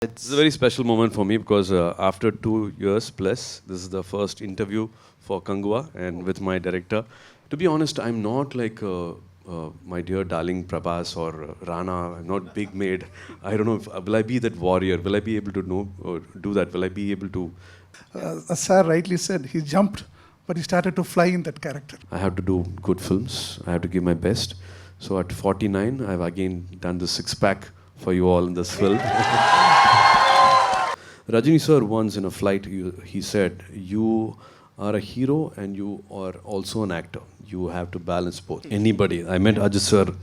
It's a very special moment for me because after 2 years plus, this is the first interview for Kanguva and with my director. To be honest, I'm not like my dear darling Prabhas or Rana. I'm not big made. I don't know if will I be that warrior? Will I be able to do that? Will I be able to? As Sir rightly said, he jumped, but he started to fly in that character. I have to do good films. I have to give my best. So at 49, I've again done the six-pack for you all in this film. Rajini sir once in a flight, he said, you are a hero and you are also an actor. You have to balance both. Anybody. I met Ajay sir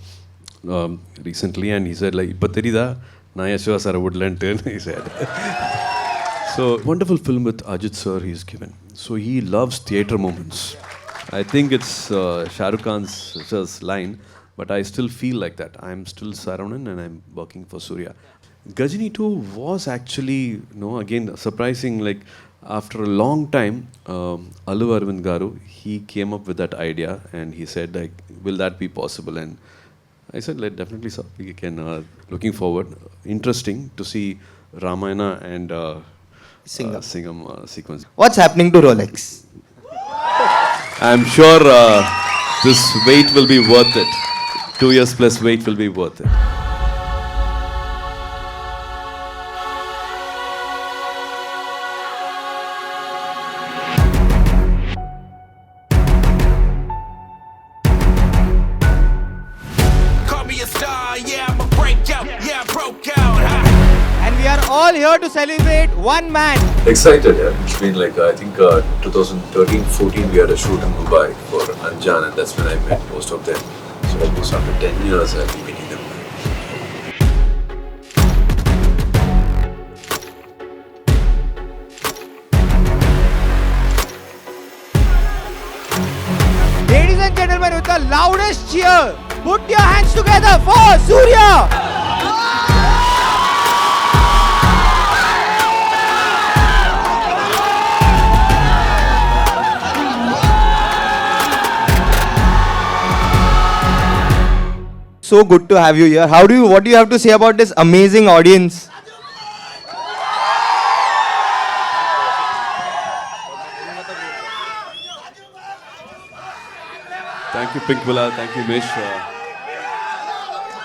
recently and he said, like, "Ippa therida, Naya Shiva sir would learn to," he said. So, wonderful film with Ajith sir he's given. So he loves theatre moments. I think it's Shah Rukh Khan's line, but I still feel like that. I'm still Saravan and I'm working for Suriya. Ghajini too was actually, again surprising, like after a long time, Allu Arvind Garu, he came up with that idea and he said, like, will that be possible? And I said, like, definitely sir, we can, looking forward. Interesting to see Ramayana and Singham sequence. What's happening to Rolex? I'm sure this wait will be worth it. 2 years plus wait will be worth it. And we are all here to celebrate one man. Excited, yeah. It's been like, I think 2013-14 we had a shoot in Mumbai for Anjan and that's when I met most of them. So almost after 10 years I'll be meeting them. Ladies and gentlemen, with the loudest cheer, put your hands together for Suriya! So good to have you here. What do you have to say about this amazing audience? Thank you, Pinkvilla. Thank you, Mish.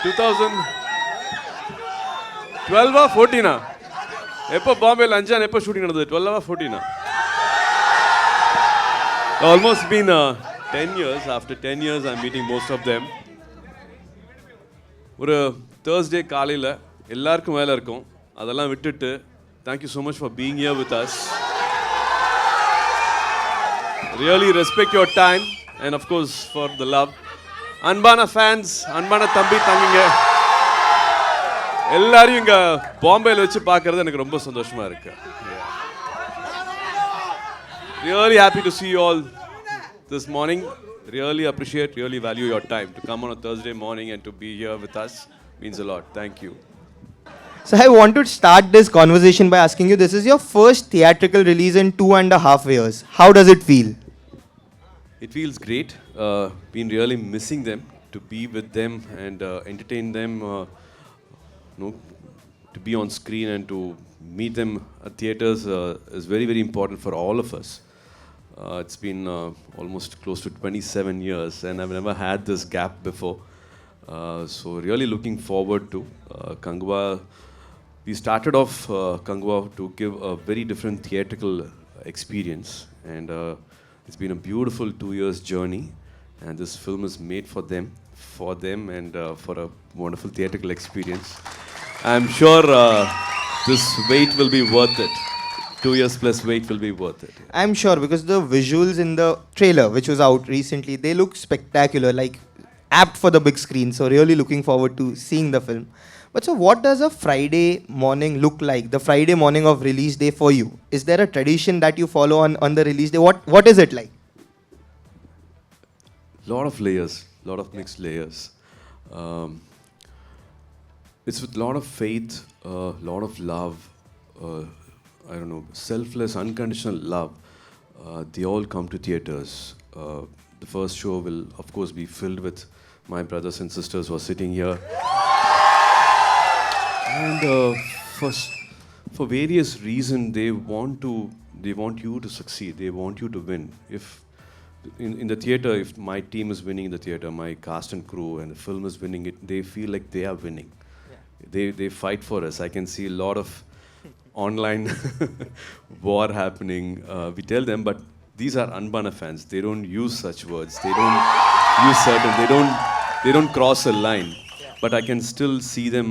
2012 or 14? Epo Bombay Anjan, epo shooting another 12 or 14? Almost been 10 years. After 10 years, I'm meeting most of them. ஒரு Thursday காலையில் எல்லாருக்கும் வேலை இருக்கும் அதெல்லாம் விட்டுட்டு thank you so much for being here with us. Really respect your time and of course for the love. அன்பான fans, அன்பான தம்பி தம்பிங்க எல்லாரையும் இங்கே பாம்பேயில் வச்சு பார்க்கறது எனக்கு ரொம்ப சந்தோஷமாக இருக்கு. Really happy to see you all this morning. Really appreciate, really value your time to come on a Thursday morning and to be here with us means a lot. Thank you. So I want to start this conversation by asking you, this is your first theatrical release in 2.5 years. How does it feel? It feels great. Been really missing them, to be with them and entertain them, to be on screen and to meet them at theatres is very, very important for all of us. It's been almost close to 27 years and I've never had this gap before. So really looking forward to Kanguva. We started off Kanguva to give a very different theatrical experience and it's been a beautiful 2 years journey and this film is made for them and for a wonderful theatrical experience. I'm sure this wait will be worth it. 2 years plus wait will be worth it. I'm sure, because the visuals in the trailer, which was out recently, they look spectacular, like apt for the big screen. So really looking forward to seeing the film. But so what does a Friday morning look like? The Friday morning of release day for you? Is there a tradition that you follow on the release day? What is it like? Lot of layers, lot of mixed layers. It's with lot of faith, lot of love, I don't know, selfless, unconditional love. They all come to theatres. The first show will, of course, be filled with my brothers and sisters who are sitting here. And for various reasons they want you to succeed, they want you to win. If in the theater, if my team is winning in the theater, my cast and crew and the film is winning it, they feel like they are winning. They fight for us. I can see a lot of online war happening. We tell them, but these are Anbana fans. They don't use such words. They don't use certain. They don't cross a line. But I can still see them,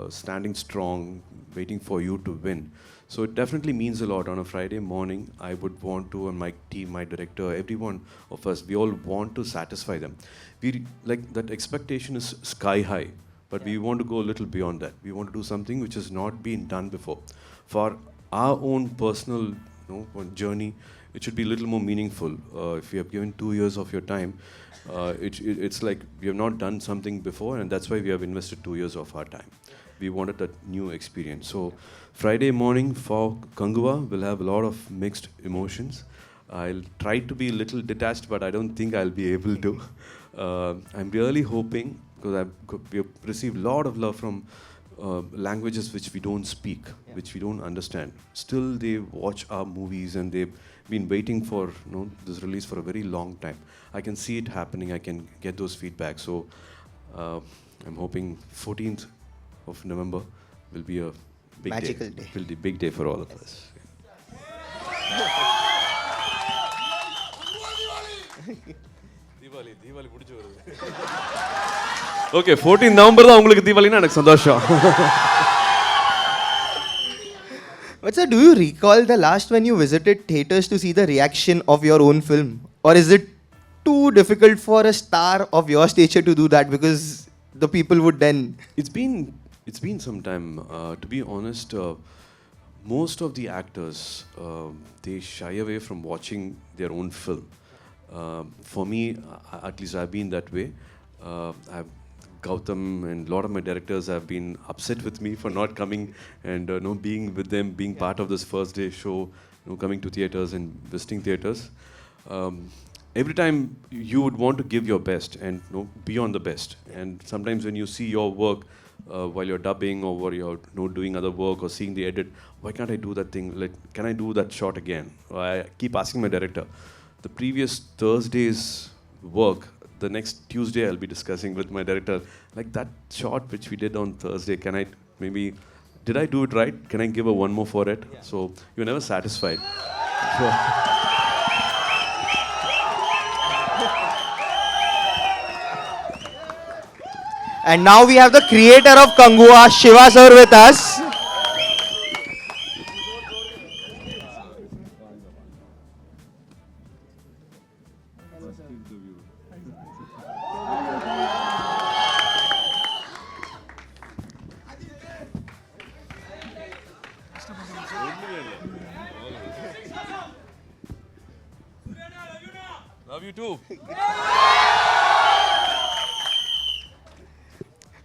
standing strong, waiting for you to win. So it definitely means a lot. On a Friday morning, I would want to, and my team, my director, every one of us, we all want to satisfy them. Like that expectation is sky high, but we want to go a little beyond that. We want to do something which has not been done before. For our own personal journey, it should be a little more meaningful. If you have given 2 years of your time, it's like we have not done something before, and that's why we have invested 2 years of our time. We wanted that new experience. So Friday morning for Kanguva will have a lot of mixed emotions. I'll try to be a little detached, but I don't think I'll be able to. I'm really hoping, because we have received a lot of love from languages which we don't speak, which we don't understand. Still, they watch our movies and they've been waiting for this release for a very long time. I can see it happening. I can get those feedbacks. So I'm hoping 14th of November will be a big Magical day. Will be a big day for all of us. Diwali முடிஞ்சு வருது. Okay, 14 November தான் உங்களுக்கு தீபாவளினா எனக்கு சந்தோஷம். But sir, do you recall the last when you visited theaters to see the reaction of your own film? Or is it too difficult for a star of your stature to do that because the people would then... It's been some time. To be honest, most of the actors, they shy away from watching their own film. For me, at least I've been that way. Gautam and a lot of my directors have been upset with me for not coming and being with them, being part of this first day show, coming to theaters and visiting theaters. Every time you would want to give your best and be on the best. And sometimes when you see your work while you're dubbing or while you're doing other work or seeing the edit, why can't I do that thing? Like, can I do that shot again? I keep asking my director. The previous Thursday's work, the next Tuesday I'll be discussing with my director, like that shot which we did on Thursday, did I do it right? Can I give a one more for it? Yeah. So you're never satisfied. So And now we have the creator of Kanguva, Shiva sir, with us. love you too.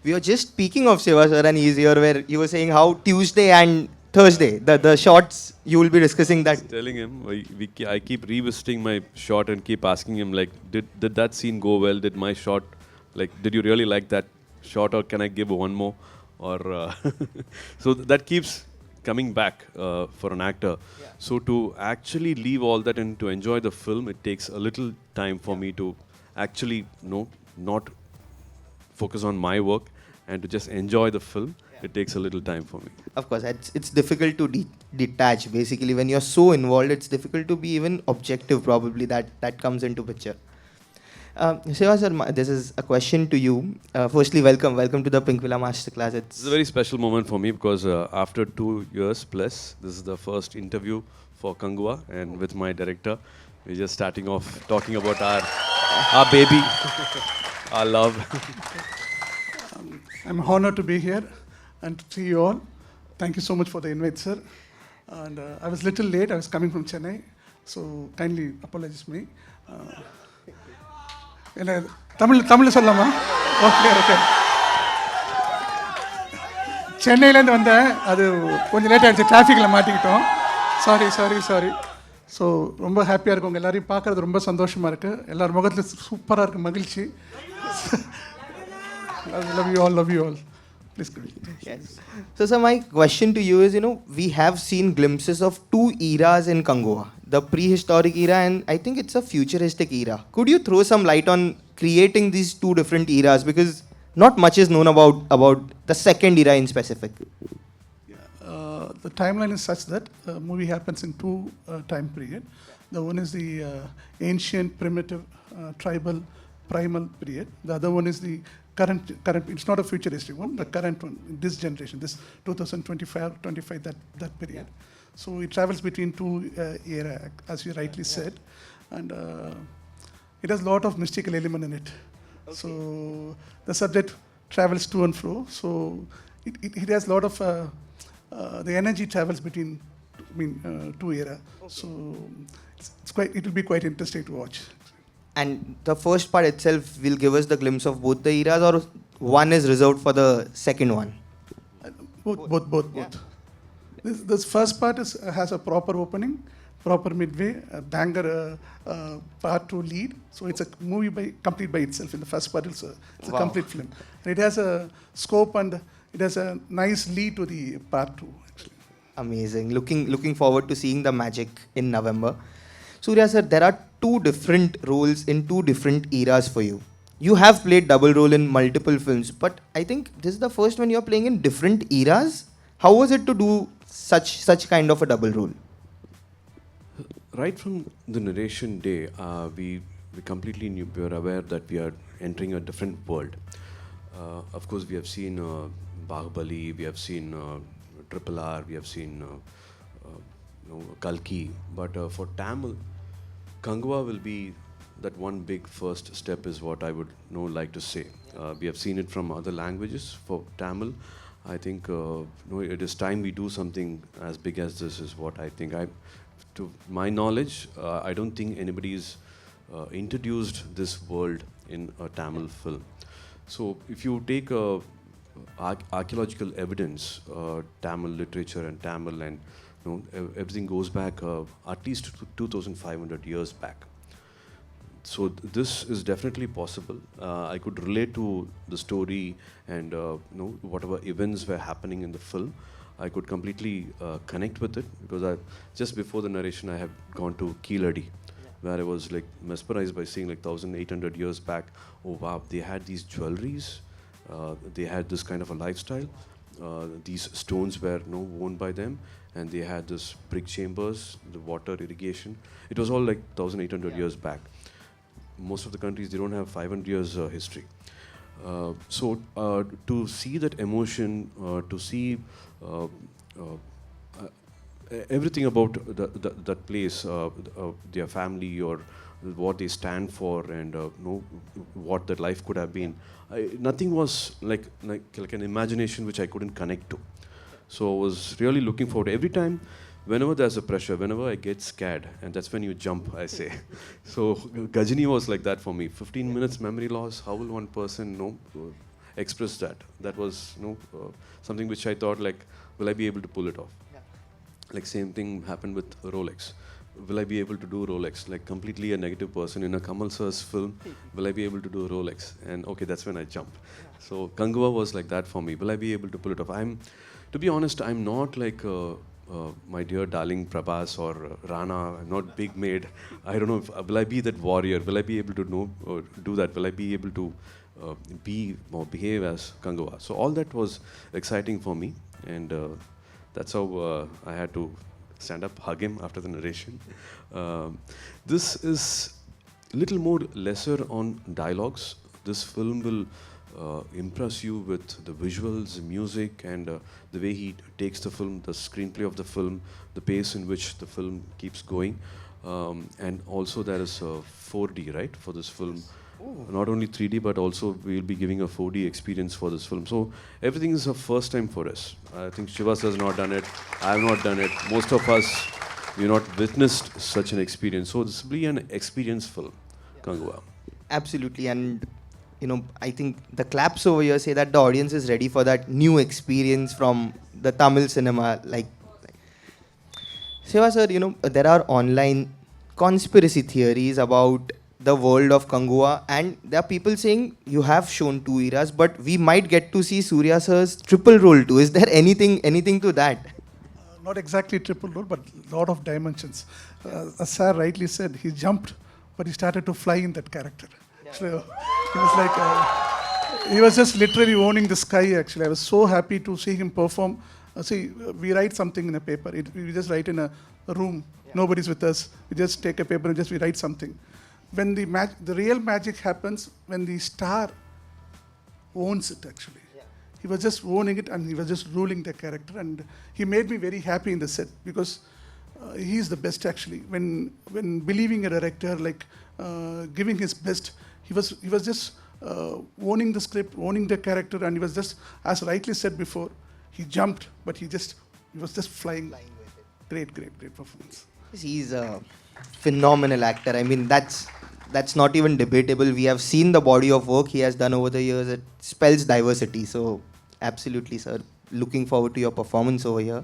We were just speaking of Siva sir and he's here where you were saying how Tuesday and Thursday, the shots, you will be discussing that. Telling him, I keep revisiting my shot and keep asking him, like, did that scene go well? Did my shot, like, did you really like that shot or can I give one more? Or so that keeps coming back for an actor. Yeah. So to actually leave all that and to enjoy the film, it takes a little time for me to actually not focus on my work and to just enjoy the film. It takes a little time for me. Of course, it's difficult to detach. Basically, when you're so involved, it's difficult to be even objective. Probably that comes into picture. Siva sir, this is a question to you. Firstly, welcome to the Pinkvilla Masterclass. It's a very special moment for me because after 2 years plus, this is the first interview for Kanguva and with my director. We're just starting off talking about our baby, our love. I'm honored to be here and to see you all. Thank you so much for the invite, sir. And I was a little late. I was coming from Chennai, so kindly apologize me. Tamil சொல்லலாமா? Okay சென்னையிலேருந்து வந்தேன், அது கொஞ்சம் late ஆகிடுச்சு, டிராஃபிக்கில் மாட்டிக்கிட்டோம். Sorry. So ரொம்ப ஹாப்பியாக இருக்கும், உங்கள் எல்லாரையும் பார்க்குறது ரொம்ப சந்தோஷமாக இருக்குது. எல்லோரும் முகத்தில் சூப்பராக இருக்குது, மகிழ்ச்சி. Love you all. Please go ahead. Yes. So, sir, my question to you is, we have seen glimpses of two eras in Kanguva, the prehistoric era and I think it's a futuristic era. Could you throw some light on creating these two different eras? Because not much is known about the second era in specific. The timeline is such that the movie happens in two time period. The one is the ancient, primitive, tribal, primal period. The other one is the current. It's not a futuristic one. The current one, this generation, this 2025, that period. So it travels between two era, as you rightly said, and it has a lot of mystical element in it. Okay. So the subject travels to and fro. So it has a lot of the energy travels between two era. Okay. So it will be quite interesting to watch. And the first part itself will give us the glimpse of both the eras, or one is reserved for the second one? Both. Yeah. This first part has a proper opening, proper midway, a banger part 2 lead. So it's a movie complete by itself. In the first part, it's a complete film. And it has a scope and it has a nice lead to the part 2. Actually. Amazing. Looking forward to seeing the magic in November. Surya sir, there are two different roles in two different eras for you. You have played double role in multiple films, but I think this is the first one you're playing in different eras. How was it to do such kind of a double role? Right from the narration day, we completely knew, we were aware that we are entering a different world. Of course, we have seen Bahubali, we have seen RRR, we have seen Kalki, but for Tamil, Kanguva will be that one big first step is what I would like to say. We have seen it from other languages. For Tamil, I think it is time we do something as big as this is what I think. To my knowledge, I don't think anybody's introduced this world in a Tamil film. So if you take archaeological evidence, Tamil literature and Tamil and everything goes back at least 2,500 years back. So this is definitely possible. I could relate to the story and whatever events were happening in the film. I could completely connect with it because just before the narration I have gone to Keeladi, where I was like mesmerized by seeing like 1,800 years back. Oh wow, they had these jewelries, they had this kind of a lifestyle. These stones were worn by them, and they had this brick chambers, the water irrigation. It was all like 1,800 years back. Most of the countries, they don't have 500 years history. So to see that emotion, to see everything about that place, their family or what they stand for, and what their life could have been. Nothing was like an imagination which I couldn't connect to. So I was really looking forward every time. Whenever there's a pressure, whenever I get scared, and that's when you jump, I say. So Ghajini was like that for me. 15 minutes memory loss, how will one person express that? That was something which I thought like, will I be able to pull it off? Yeah. Like same thing happened with Rolex. Will I be able to do Rolex? Like completely a negative person in a Kamal sir's film, will I be able to do Rolex? And okay, that's when I jumped. So Kanguva was like that for me. Will I be able to pull it off? To be honest, I'm not like my dear darling Prabhas or Rana. I'm not big made. I don't know. Will I be that warrior? Will I be able to do that? Will I be able to be or behave as Kanguva? So all that was exciting for me, and that's how I had to stand up, hug him after the narration. This is a little more lesser on dialogues. This film will impress you with the visuals, music, and the way he takes the film, the screenplay of the film, the pace in which the film keeps going. And also there is 4D, right, for this film. Ooh. Not only 3D, but also we'll be giving a 4D experience for this film. So everything is a first time for us. I think Shivas has not done it. I have not done it. Most of us, we've not witnessed such an experience. So this will be an experience film, Kanguva. Absolutely. And I think the claps over here say that the audience is ready for that new experience from the Tamil cinema. Like Siva sir, there are online conspiracy theories about the world of Kanguva, and there are people saying you have shown two eras, but we might get to see Surya sir's triple role too. Is there anything to that? Not exactly triple role, but lot of dimensions. As Sir rightly said, he jumped, but he started to fly in that character. So he was like, he was just literally owning the sky. Actually, I was so happy to see him perform. See, we write something in a paper. We just write in a room. Nobody's with us. We just take a paper and we write something. When the real magic happens when the star owns it. Actually. He was just owning it and he was just ruling the character, and he made me very happy in the set because he is the best actually. When believing a director, like giving his best, he was just owning the script, owning the character, and he was just, as rightly said before, he jumped, but he was just flying with it. Great performance. He's a phenomenal actor. I mean, that's not even debatable. We have seen the body of work he has done over the years. It spells diversity. So, absolutely, sir. Looking forward to your performance over here.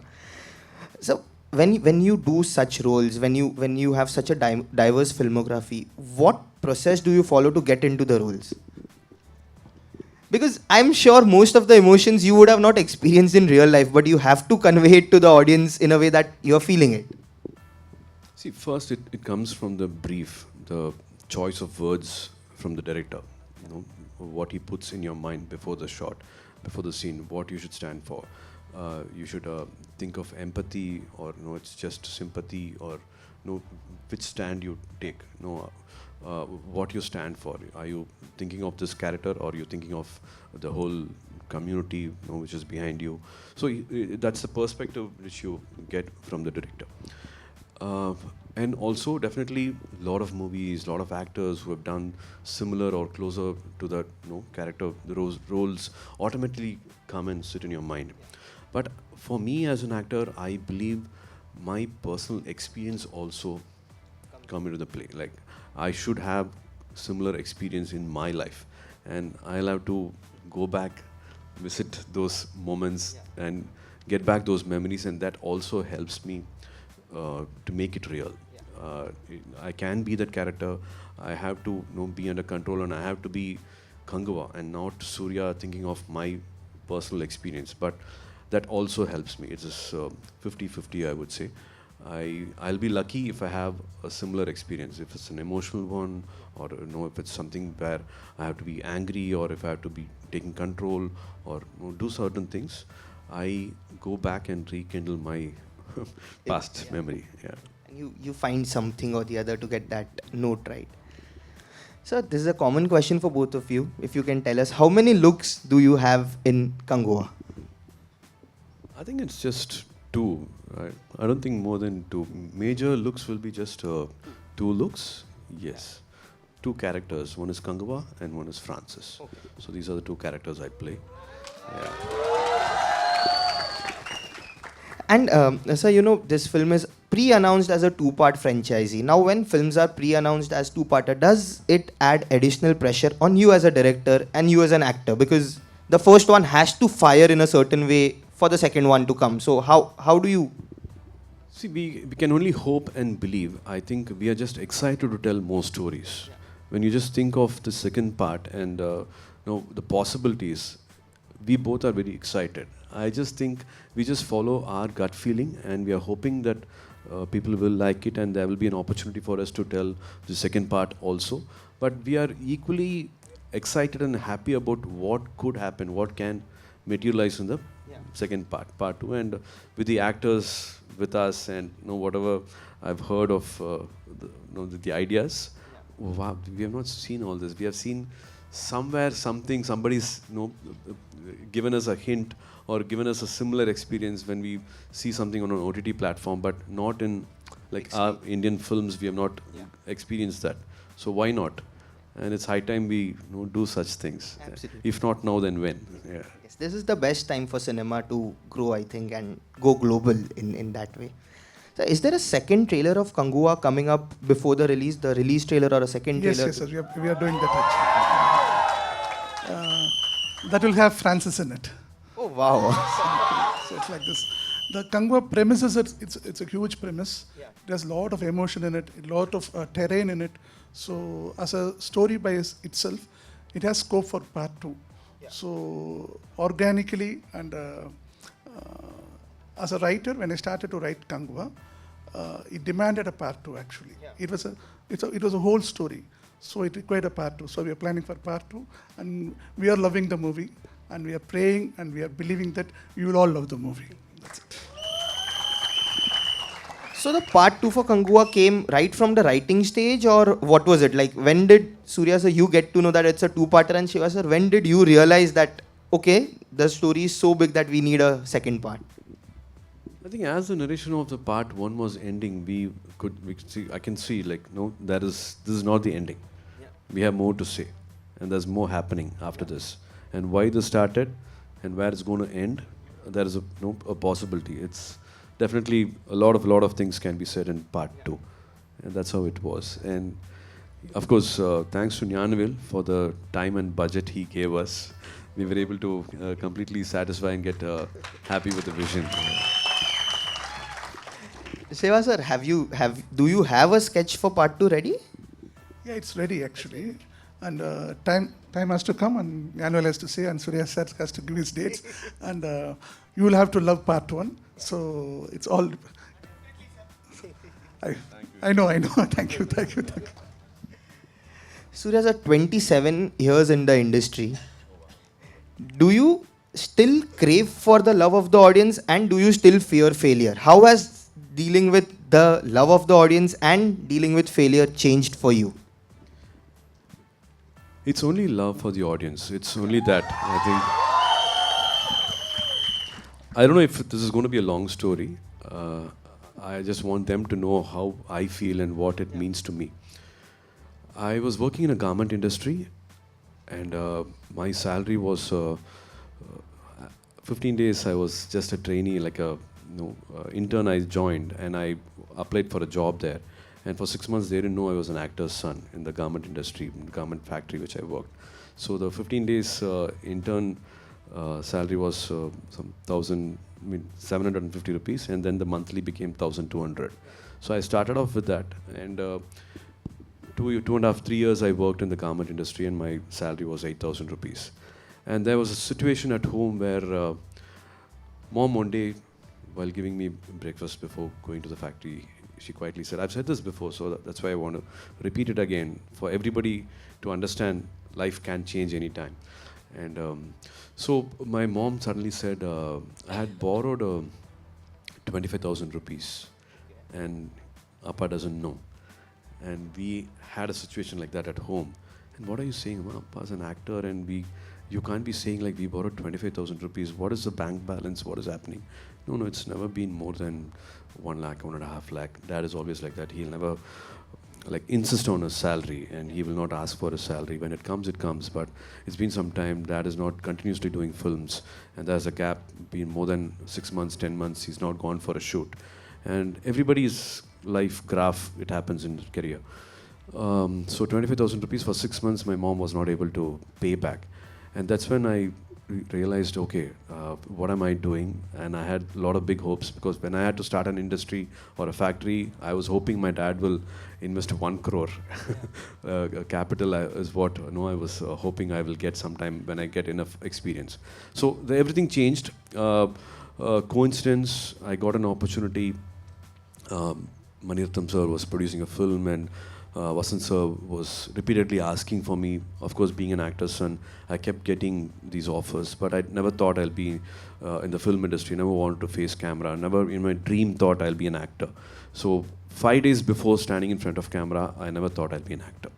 So, when you do such roles, when you have such a diverse filmography, what process do you follow to get into the roles? Because I'm sure most of the emotions you would have not experienced in real life, but you have to convey it to the audience in a way that you're feeling it. See, first it comes from the brief, the choice of words from the director. You know, what he puts in your mind before the shot, before the scene, what you should stand for. You should think of empathy, or it's just sympathy, or which stand you take. What you stand for. Are you thinking of this character, or are you thinking of the whole community which is behind you? So that's the perspective which you get from the director. And also definitely a lot of movies, a lot of actors who have done similar or closer to that character, the roles automatically come and sit in your mind. But for me as an actor, I believe my personal experience also come into the play. Like, I should have similar experience in my life, and I'll have to go back, visit those moments and get back those memories, and that also helps me to make it real. I can be that character. I have to be under control, and I have to be Kanguva and not Suriya thinking of my personal experience. But that also helps me. It's just 50-50, I would say. I'll be lucky if I have a similar experience. If it's an emotional one, or if it's something where I have to be angry, or if I have to be taking control, or do certain things, I go back and rekindle my past memory. Yeah. And you find something or the other to get that note right. So this is a common question for both of you. If you can tell us, how many looks do you have in Kanguva? I think it's just 2. Right? I don't think more than 2. Major looks will be just 2 looks. Yes. 2 characters. One is Kanguva and one is Francis. Okay. So these are the 2 characters I play. Yeah. And sir, this film is pre-announced as a 2-part franchisee. Now, when films are pre-announced as 2-parter, does it add additional pressure on you as a director and you as an actor? Because the first one has to fire in a certain way for the second one to come. So how do you? See, we can only hope and believe. I think we are just excited to tell more stories. Yeah. When you just think of the second part and the possibilities, we both are very excited. I just think we just follow our gut feeling, and we are hoping that people will like it, and there will be an opportunity for us to tell the second part also. But we are equally excited and happy about what could happen, what can materialize in the second part 2, and with the actors with us, and whatever I've heard of the ideas. Wow, we have not seen all this. We have seen somebody's given us a hint or given us a similar experience when we see something on an OTT platform, but not in our Indian films. We have not experienced that. So why not? And it's high time we do such things. Absolutely. If not now, then when? Yeah. Yes, this is the best time for cinema to grow, I think, and go global in that way. So is there a second trailer of Kanguva coming up before the release trailer, or a second trailer? Yes, sir. We are doing that actually. That will have Francis in it. Oh, wow. So it's like this. The Kanguva premises, it's a huge premise. There's a lot of emotion in it, a lot of terrain in it. So as a story by itself, it has scope for part 2. So organically and as a writer, when I started to write Kanguva, it demanded a part 2 actually. It was a whole story. So it required a part 2. So we are planning for part 2 and we are loving the movie and we are praying and we are believing that you will all love the movie. That's it. So the part 2 for Kanguva came right from the writing stage, or what was it? Like, when did Surya sir, you get to know that it's a 2-parter, and Shiva sir, when did you realize that, okay, the story is so big that we need a second part? I think as the narration of the part 1 was ending, we could see, I can see like, no, this is not the ending. We have more to say and there's more happening after this. And why this started and where it's going to end, there is a possibility. It's definitely a lot of things can be said in part 2. And that's how it was. And of course, thanks to Nyanavil for the time and budget he gave us. We were able to completely satisfy and get happy with the vision. Shiva sir, do you have a sketch for part 2 ready? Yeah, it's ready actually. And time has to come and Annual has to say and Surya sir has to give his dates. And you will have to love part 1. So it's all... I know. Thank you. Surya sir, 27 years in the industry. Do you still crave for the love of the audience and do you still fear failure? How has dealing with the love of the audience and dealing with failure changed for you? It's only love for the audience. It's only that. I don't know if this is going to be a long story. I just want them to know how I feel and what it means to me. I was working in a garment industry and my salary was 15 days I was just a trainee, like a intern. I joined and I applied for a job there. And for 6 months, they didn't know I was an actor's son in the garment industry, garment factory which I worked. So the 15 days intern salary was some 750 rupees, and then the monthly became 1,200. So I started off with that, and 2.5, 3 years I worked in the garment industry, and my salary was 8,000 rupees. And there was a situation at home where mom one day, while giving me breakfast before going to the factory, she quietly said, I've said this before, so that's why I want to repeat it again for everybody to understand life can change anytime. And so my mom suddenly said, I had borrowed 25,000 rupees and Appa doesn't know. And we had a situation like that at home. And what are you saying? Appa's an actor and you can't be saying like we borrowed 25,000 rupees. What is the bank balance? What is happening? No, it's never been more than 1 lakh, 1.5 lakh. Dad is always like that. He'll never like insist on a salary and he will not ask for a salary. When it comes, it comes. But it's been some time. Dad is not continuously doing films. And there's a gap, been more than 6 months, 10 months. He's not gone for a shoot. And everybody's life graph, it happens in career. So 25,000 rupees for 6 months, my mom was not able to pay back. And that's when I realized, okay, what am I doing? And I had a lot of big hopes because when I had to start an industry or a factory, I was hoping my dad will invest 1 crore. Capital is what I was hoping I will get sometime when I get enough experience. So everything changed. Coincidence, I got an opportunity. Manirattam sir was producing a film and Vasant sir was repeatedly asking for me. Of course, being an actor's son, I kept getting these offers, but I never thought I'll be in the film industry. Never wanted to face camera. Never in my dream thought I'll be an actor. So 5 days before standing in front of camera, I never thought I'll be an actor.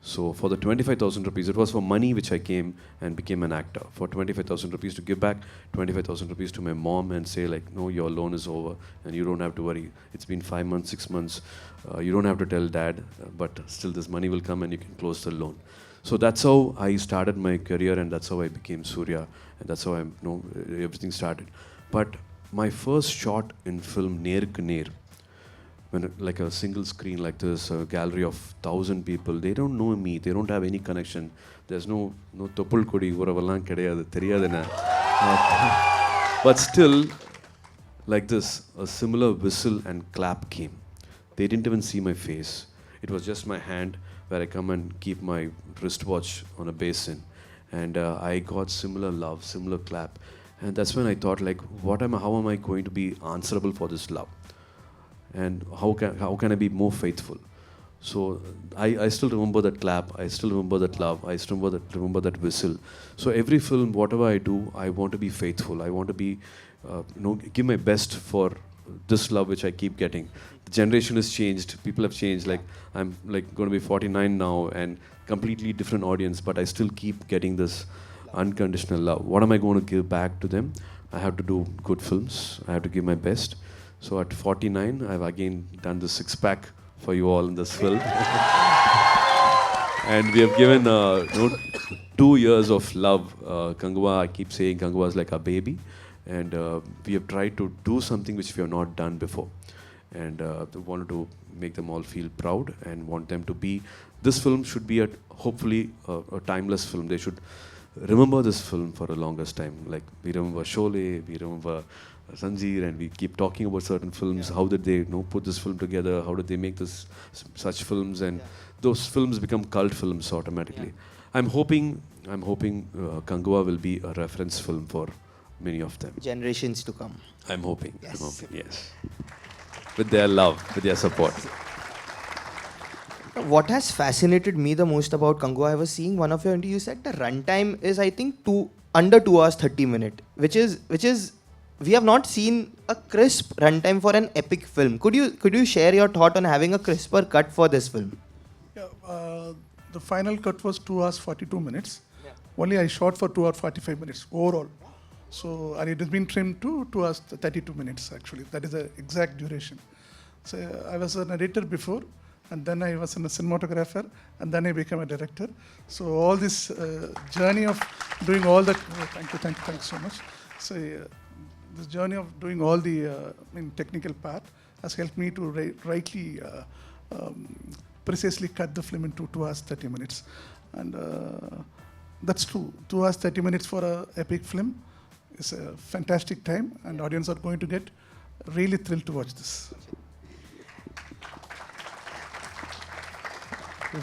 So for the 25,000 rupees, it was for money which I came and became an actor. For 25,000 rupees to give back 25,000 rupees to my mom and say like, no, your loan is over and you don't have to worry. It's been 5 months, 6 months. You don't have to tell dad, but still this money will come and you can close the loan. So that's how I started my career and that's how I became Surya. And that's how everything started. But my first shot in film, Ner K Ner, when like a single screen like this, a gallery of 1,000 people, they don't know me, they don't have any connection. There's no topul kodi uravallam kediyadu theriyadena. But still, like this, a similar whistle and clap came. They didn't even see my face. It was just my hand where I come and keep my wristwatch on a basin. And I got similar love, similar clap. And that's when I thought, like, how am I going to be answerable for this love? And how can I be more faithful? So I still remember that clap, I still remember that love, I still remember that whistle. So every film, whatever I do, I want to be faithful. I want to be, give my best for this love which I keep getting. The generation has changed, people have changed. Like I'm like going to be 49 now and completely different audience, but I still keep getting this unconditional love. What am I going to give back to them? I have to do good films. I have to give my best. So at 49, I've again done the six-pack for you all in this film. And we have given 2 years of love. Kanguva, I keep saying Kanguva is like a baby. And we have tried to do something which we have not done before. And we wanted to make them all feel proud and want them to be... This film should be hopefully a timeless film. They should remember this film for the longest time. Like we remember Sholay, we remember Sanjeer, and we keep talking about certain films. How did they put this film together? How did they make such films? And those films become cult films automatically. I'm hoping Kanguva will be a reference film for many of them. Generations to come. I'm hoping. Yes. I'm hoping, yes. With their love, with their support. What has fascinated me the most about Kanguva, I was seeing one of your interviews, you said the runtime is, I think, under 2 hours 30 minutes, which is we have not seen a crisp runtime for an epic film. Could you share your thought on having a crisper cut for this film? Yeah, the final cut was 2 hours 42 minutes. Yeah. Only I shot for 2 hours 45 minutes overall. So and it has been trimmed to 2 hours 32 minutes actually. That is the exact duration. So I was an editor before, and then I was a cinematographer, and then I became a director. So all this journey of doing all that, thank you so much. So this journey of doing all the technical part has helped me to rightly, precisely cut the film into 2 hours 30 minutes. And that's true. 2 hours 30 minutes for an epic film is a fantastic time, and audience are going to get really thrilled to watch this.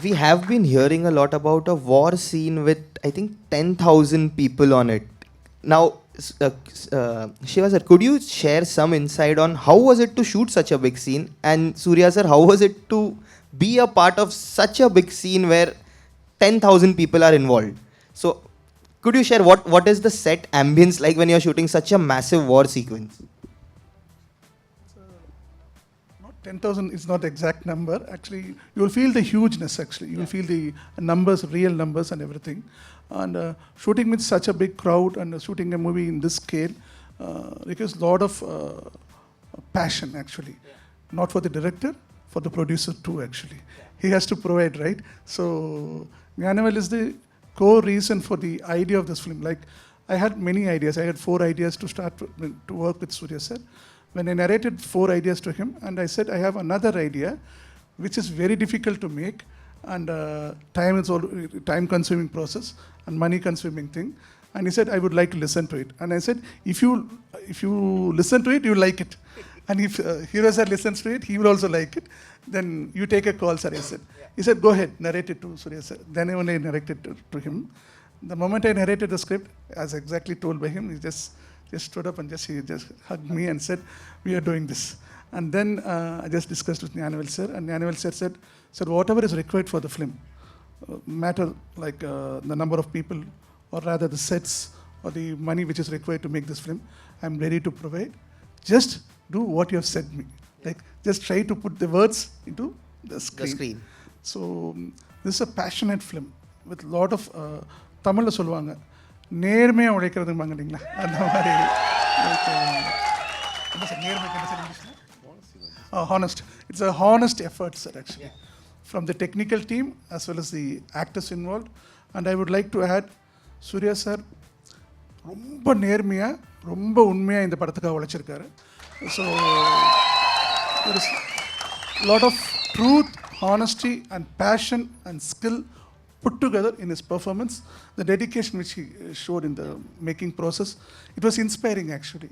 We have been hearing a lot about a war scene with, I think, 10,000 people on it. Now, Shiva sir, could you share some insight on how was it to shoot such a big scene? And Suriya sir, how was it to be a part of such a big scene where 10,000 people are involved? So, could you share what is the set ambience like when you're shooting such a massive war sequence? 10,000 is not the exact number. Actually, you will feel the hugeness, actually. You will feel the numbers, real numbers and everything. And shooting with such a big crowd and shooting a movie in this scale requires a lot of passion, actually. Not for the director, for the producer too, actually. He has to provide, right? So, Gnanavel is the core reason for the idea of this film. Like, I had many ideas. I had 4 ideas to start to work with Suriya sir. When I narrated 4 ideas to him, and I said, I have another idea, which is very difficult to make, and time-consuming process, and money-consuming thing. And he said, I would like to listen to it. And I said, if you listen to it, you like it. And if Hero sir listens to it, he will also like it. Then you take a call, sir, I said. He said, go ahead, narrate it to Suriya sir. Then I only narrated to him. The moment I narrated the script, as exactly told by him, he just stood up and he just hugged me and said, we are doing this. And then I just discussed with Gnanavel sir, and Gnanavel sir said, whatever is required for the film, matter like the number of people, or rather the sets, or the money which is required to make this film, I'm ready to provide. Just do what you have said me. Like, just try to put the words into the screen. So, this is a passionate film with a lot of Tamil solvanga. நேர்மையா உழைக்கிறதுங்க இல்லைங்களா அந்த மாதிரி honest. It's a honest effort, sir, actually, from the technical team as well as the actors involved. And I would like to add, Suriya sir ரொம்ப நேர்மையா ரொம்ப உண்மையா இந்த படத்துக்காக உழைச்சிருக்காரு. So there is a lot of truth, honesty and passion and skill put together in his performance. The dedication which he showed in the making process, it was inspiring actually.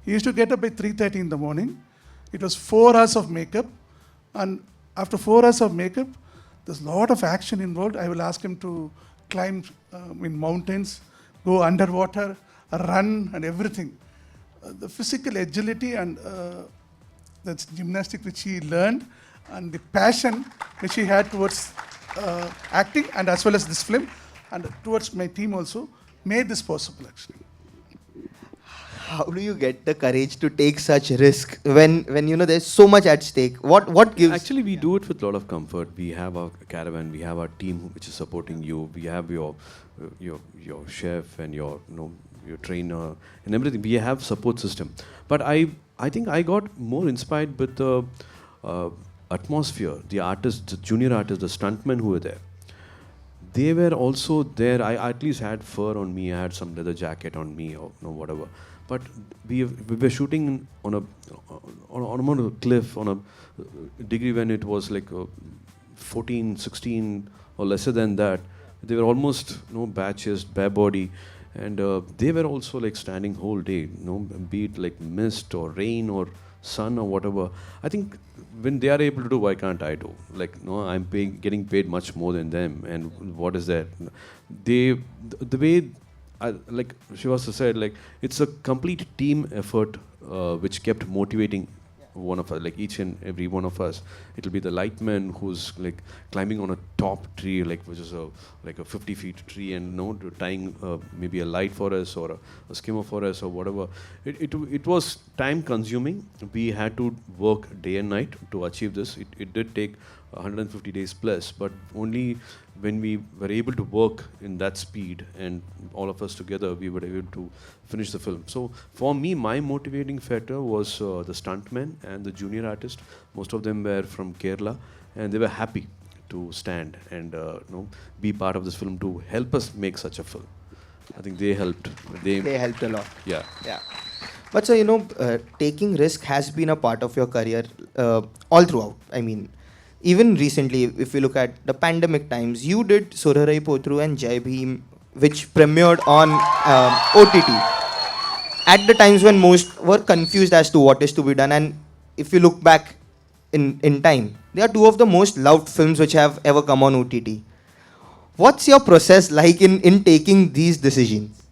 He used to get up by 3:30 in the morning. It was 4 hours of makeup, and after 4 hours of makeup, there's a lot of action involved. I will ask him to climb in mountains, go underwater, run, and everything. The physical agility and that's gymnastic which he learned, and the passion which he had towards acting and as well as this film, and towards my team also, made this possible actually. How do you get the courage to take such risk when you know there's so much at stake? What gives? Actually, we do it with a lot of comfort. We have our caravan, we have our team which is supporting you. We have your chef and your your trainer and everything. We have support system. But I think I got more inspired with the atmosphere, the artists, the junior artists, the stuntmen who were there. They were also there. I at least had fur on me. I had some leather jacket on me or whatever. But we were shooting on a cliff on a degree when it was like 14, 16 or lesser than that. They were almost batches, bare body, and they were also like standing whole day, be it like mist or rain or sun or whatever. I think when they are able to do, why can't I do? Like I'm getting paid much more than them, and what is that? The way. Like Shiva said, like it's a complete team effort which kept motivating one of us, like each and every one of us. It'll be the lightman who's like climbing on a top tree, like which is like a 50 feet tree, and tying maybe a light for us or a skimmer for us or whatever. It was time consuming. We had to work day and night to achieve this. It did take 150 days plus, but only when we were able to work in that speed and all of us together, we were able to finish the film. So for me, my motivating factor was the stuntmen and the junior artists. Most of them were from Kerala, and they were happy to stand and be part of this film to help us make such a film. I think they helped. They helped a lot. Yeah. Yeah. But so, taking risk has been a part of your career all throughout. I mean, even recently, if you look at the pandemic times, you did Surarai Potru and Jai Bhim, which premiered on OTT. At the times when most were confused as to what is to be done, and if you look back in time, they are two of the most loved films which have ever come on OTT. What's your process like in taking these decisions?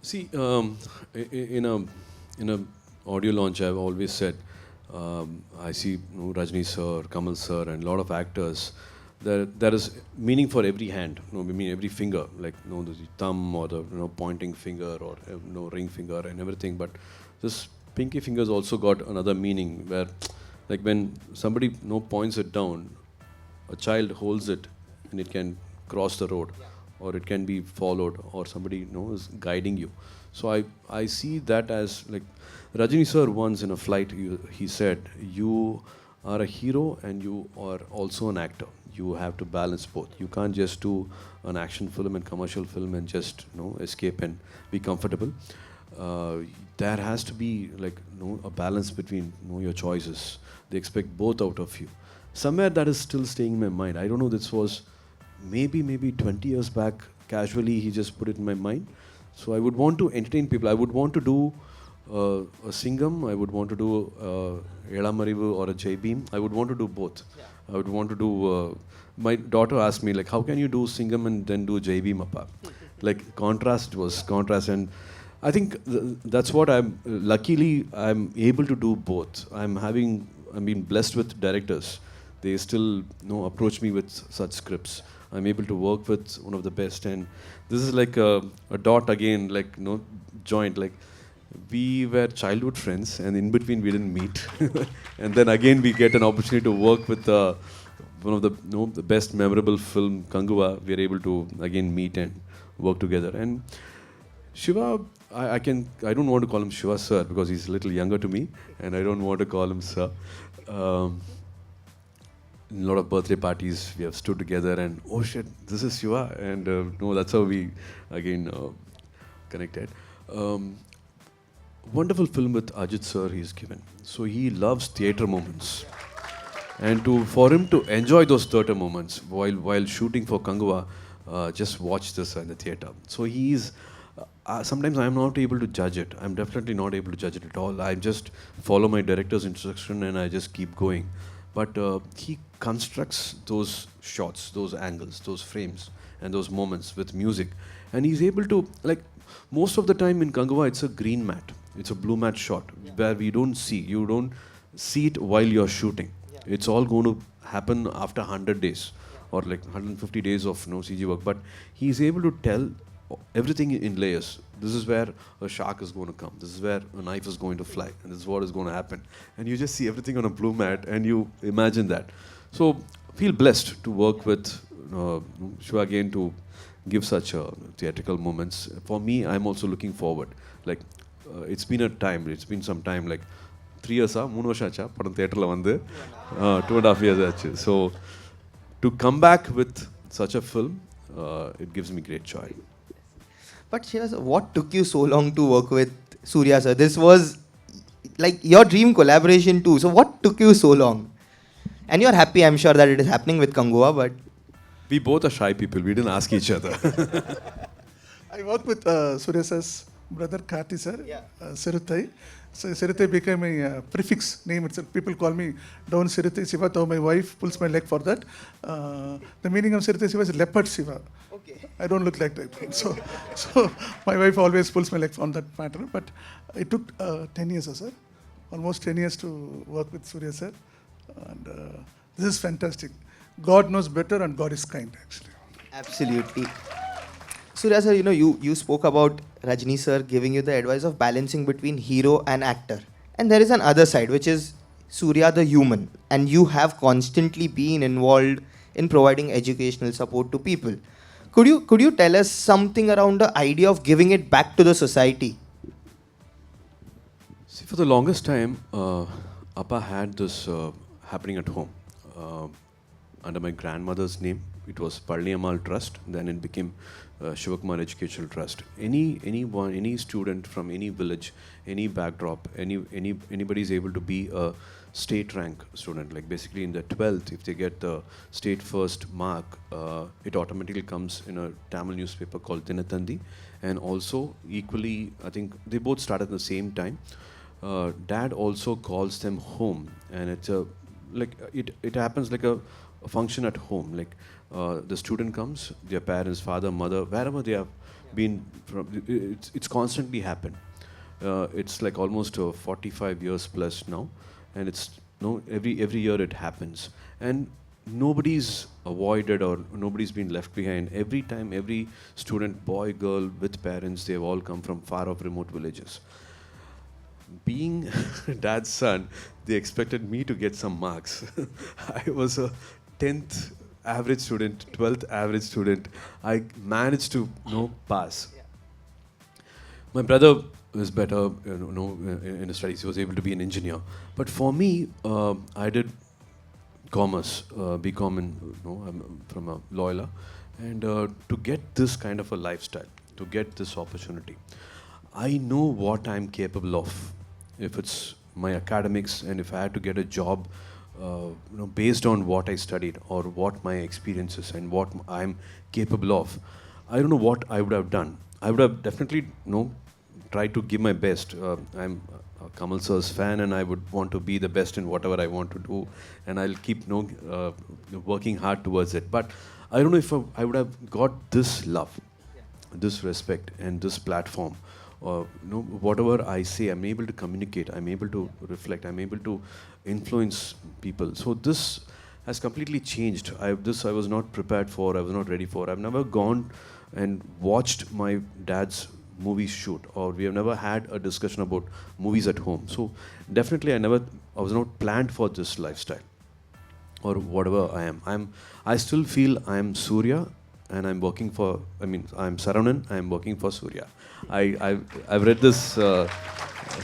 See, in a audio launch, I've always said, I see Rajini sir, Kamal sir, and a lot of actors. There is meaning for every hand. I mean every finger, like the thumb or the pointing finger or ring finger and everything. But this pinky finger's also got another meaning where, like when somebody points it down, a child holds it and it can cross the road, or it can be followed, or somebody is guiding you. So I see that as like Rajini sir once in a flight, he said, you are a hero and you are also an actor. You have to balance both. You can't just do an action film and commercial film and just escape and be comfortable. There has to be like a balance between your choices. They expect both out of you. Somewhere that is still staying in my mind. I don't know, this was maybe 20 years back. Casually he just put it in my mind. So I would want to entertain people. I would want to do a Singham, I would want to do Elamarivu or a Jai Bhim. I would want to do both. Yeah. I would want to do, my daughter asked me, like, how can you do Singham and then do Jai Bhim apart? Like, contrast was contrast. And I think that's what luckily I'm able to do both. I'm being blessed with directors. They still approach me with such scripts. I'm able to work with one of the best. And this is like a dot again, like, joint, like, we were childhood friends, and in between we didn't meet. And then again we get an opportunity to work with one of the best memorable film, Kanguva. We are able to again meet and work together. And Shiva, I don't want to call him Shiva sir because he's a little younger to me, and I don't want to call him sir. In a lot of birthday parties we have stood together and oh shit, this is Shiva, and that's how we again connected. Wonderful film with Ajith sir he's given. So he loves theatre moments. And for him to enjoy those theatre moments while shooting for Kanguva, just watch this in the theatre. So he's sometimes I'm not able to judge it. I'm definitely not able to judge it at all. I just follow my director's instruction and I just keep going. But he constructs those shots, those angles, those frames, and those moments with music. And he's able to, like, most of the time in Kanguva, it's a green mat. It's a blue mat shot where we don't see. You don't see it while you're shooting. It's all going to happen after 100 days or like 150 days of no CG work. But he's able to tell everything in layers. This is where a shark is going to come. This is where a knife is going to fly. And this is what is going to happen. And you just see everything on a blue mat and you imagine that. So feel blessed to work with Shiva again to give such theatrical moments. For me, I'm also looking forward. Like, it's been a time, it's been some time, like 3 years, 3 varsha acha, padam theatre la vandu, 2.5 years achu. So, to come back with such a film, it gives me great joy. But Shiva sir, what took you so long to work with Suriya sir? This was like your dream collaboration too. So what took you so long? And you're happy, I'm sure, that it is happening with Kanguva, but... We both are shy people, we didn't ask each other. I worked with Suriya sir's brother Karthick sir, Sirutai. So Sirutai became a prefix name itself. People call me Down Sirutai Siva, though my wife pulls my leg for that. The meaning of Sirutai Siva is leopard Siva. Okay. I don't look like that. So my wife always pulls my leg on that matter. But it took 10 years, sir. Almost 10 years to work with Suriya sir. And this is fantastic. God knows better and God is kind, actually. Absolutely. Suriya sir, you spoke about Rajini sir giving you the advice of balancing between hero and actor. And there is an other side, which is Suriya the human. And you have constantly been involved in providing educational support to people. Could you tell us something around the idea of giving it back to the society? See, for the longest time, Appa had this happening at home. Under my grandmother's name, it was Palniyamal Trust, then it became Shivakumar Educational Trust. Any student from any village, any backdrop, anybody is able to be a state rank student. Like basically in the 12th, if they get the state first mark, it automatically comes in a Tamil newspaper called Dinatandi. And also equally, I think they both start at the same time. Dad also calls them home, and it's it happens like a function at home. Like the student comes, their parents, father, mother, wherever they have been from, it's constantly happened. It's like almost 45 years plus now, and it's every year it happens, and nobody's avoided or nobody's been left behind. Every time, every student, boy, girl, with parents, they've all come from far off remote villages. Being dad's son, they expected me to get some marks. I was a 10th average student, 12th average student. I managed to pass. My brother was better in his studies. He was able to be an engineer. But for me, I did commerce, BCom, I'm from a Loyola. And to get this kind of a lifestyle, to get this opportunity, I know what I'm capable of. If it's my academics and if I had to get a job based on what I studied or what my experiences and what I'm capable of, I don't know what I would have done. I would have definitely tried to give my best. I'm a Kamal sir's fan and I would want to be the best in whatever I want to do, and I'll keep working hard towards it. But I don't know if I would have got this love, this respect and this platform. Whatever I say, I'm able to communicate, I'm able to reflect, I'm able to influence people. So this has completely changed. I was not prepared for, I was not ready for. I've never gone and watched my dad's movie shoot, or we have never had a discussion about movies at home. So definitely I was not planned for this lifestyle or whatever I am. I still feel I am Suriya and I'm working for, I'm Saranan, I'm working for Suriya. I've read this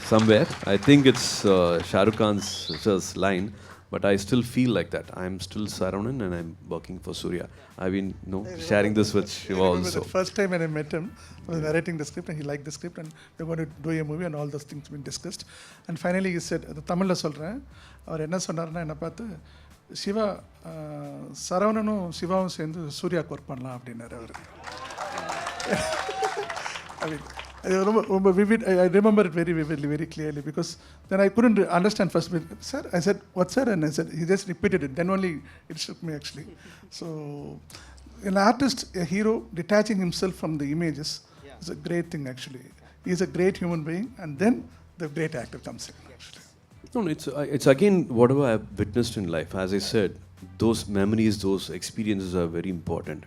somewhere. I think it's Shah Rukh Khan's line, but I still feel like that. I'm still Saranan and I'm working for Suriya. I've been sharing this with Shiva also. The first time when I met him, I was narrating the script and he liked the script and we're going to do a movie and all those things been discussed. And finally he said, Tamil la solren, அவர் என்ன சொன்னார்னா என்ன பார்த்து சிவா சரவணனும் சிவாவும் சேர்ந்து சூர்யாவுக்கு work பண்ணலாம் அப்படின்னாரு அவர். I remember it very vividly, very clearly, because then I couldn't understand first. Sir, I said, what sir? And I said, he just repeated it. Then only it shook me actually. So, an artist, a hero, detaching himself from the images is a great thing actually. He is a great human being, and then the great actor comes in actually. No, it's again whatever I've witnessed in life. As I said, those memories, those experiences are very important.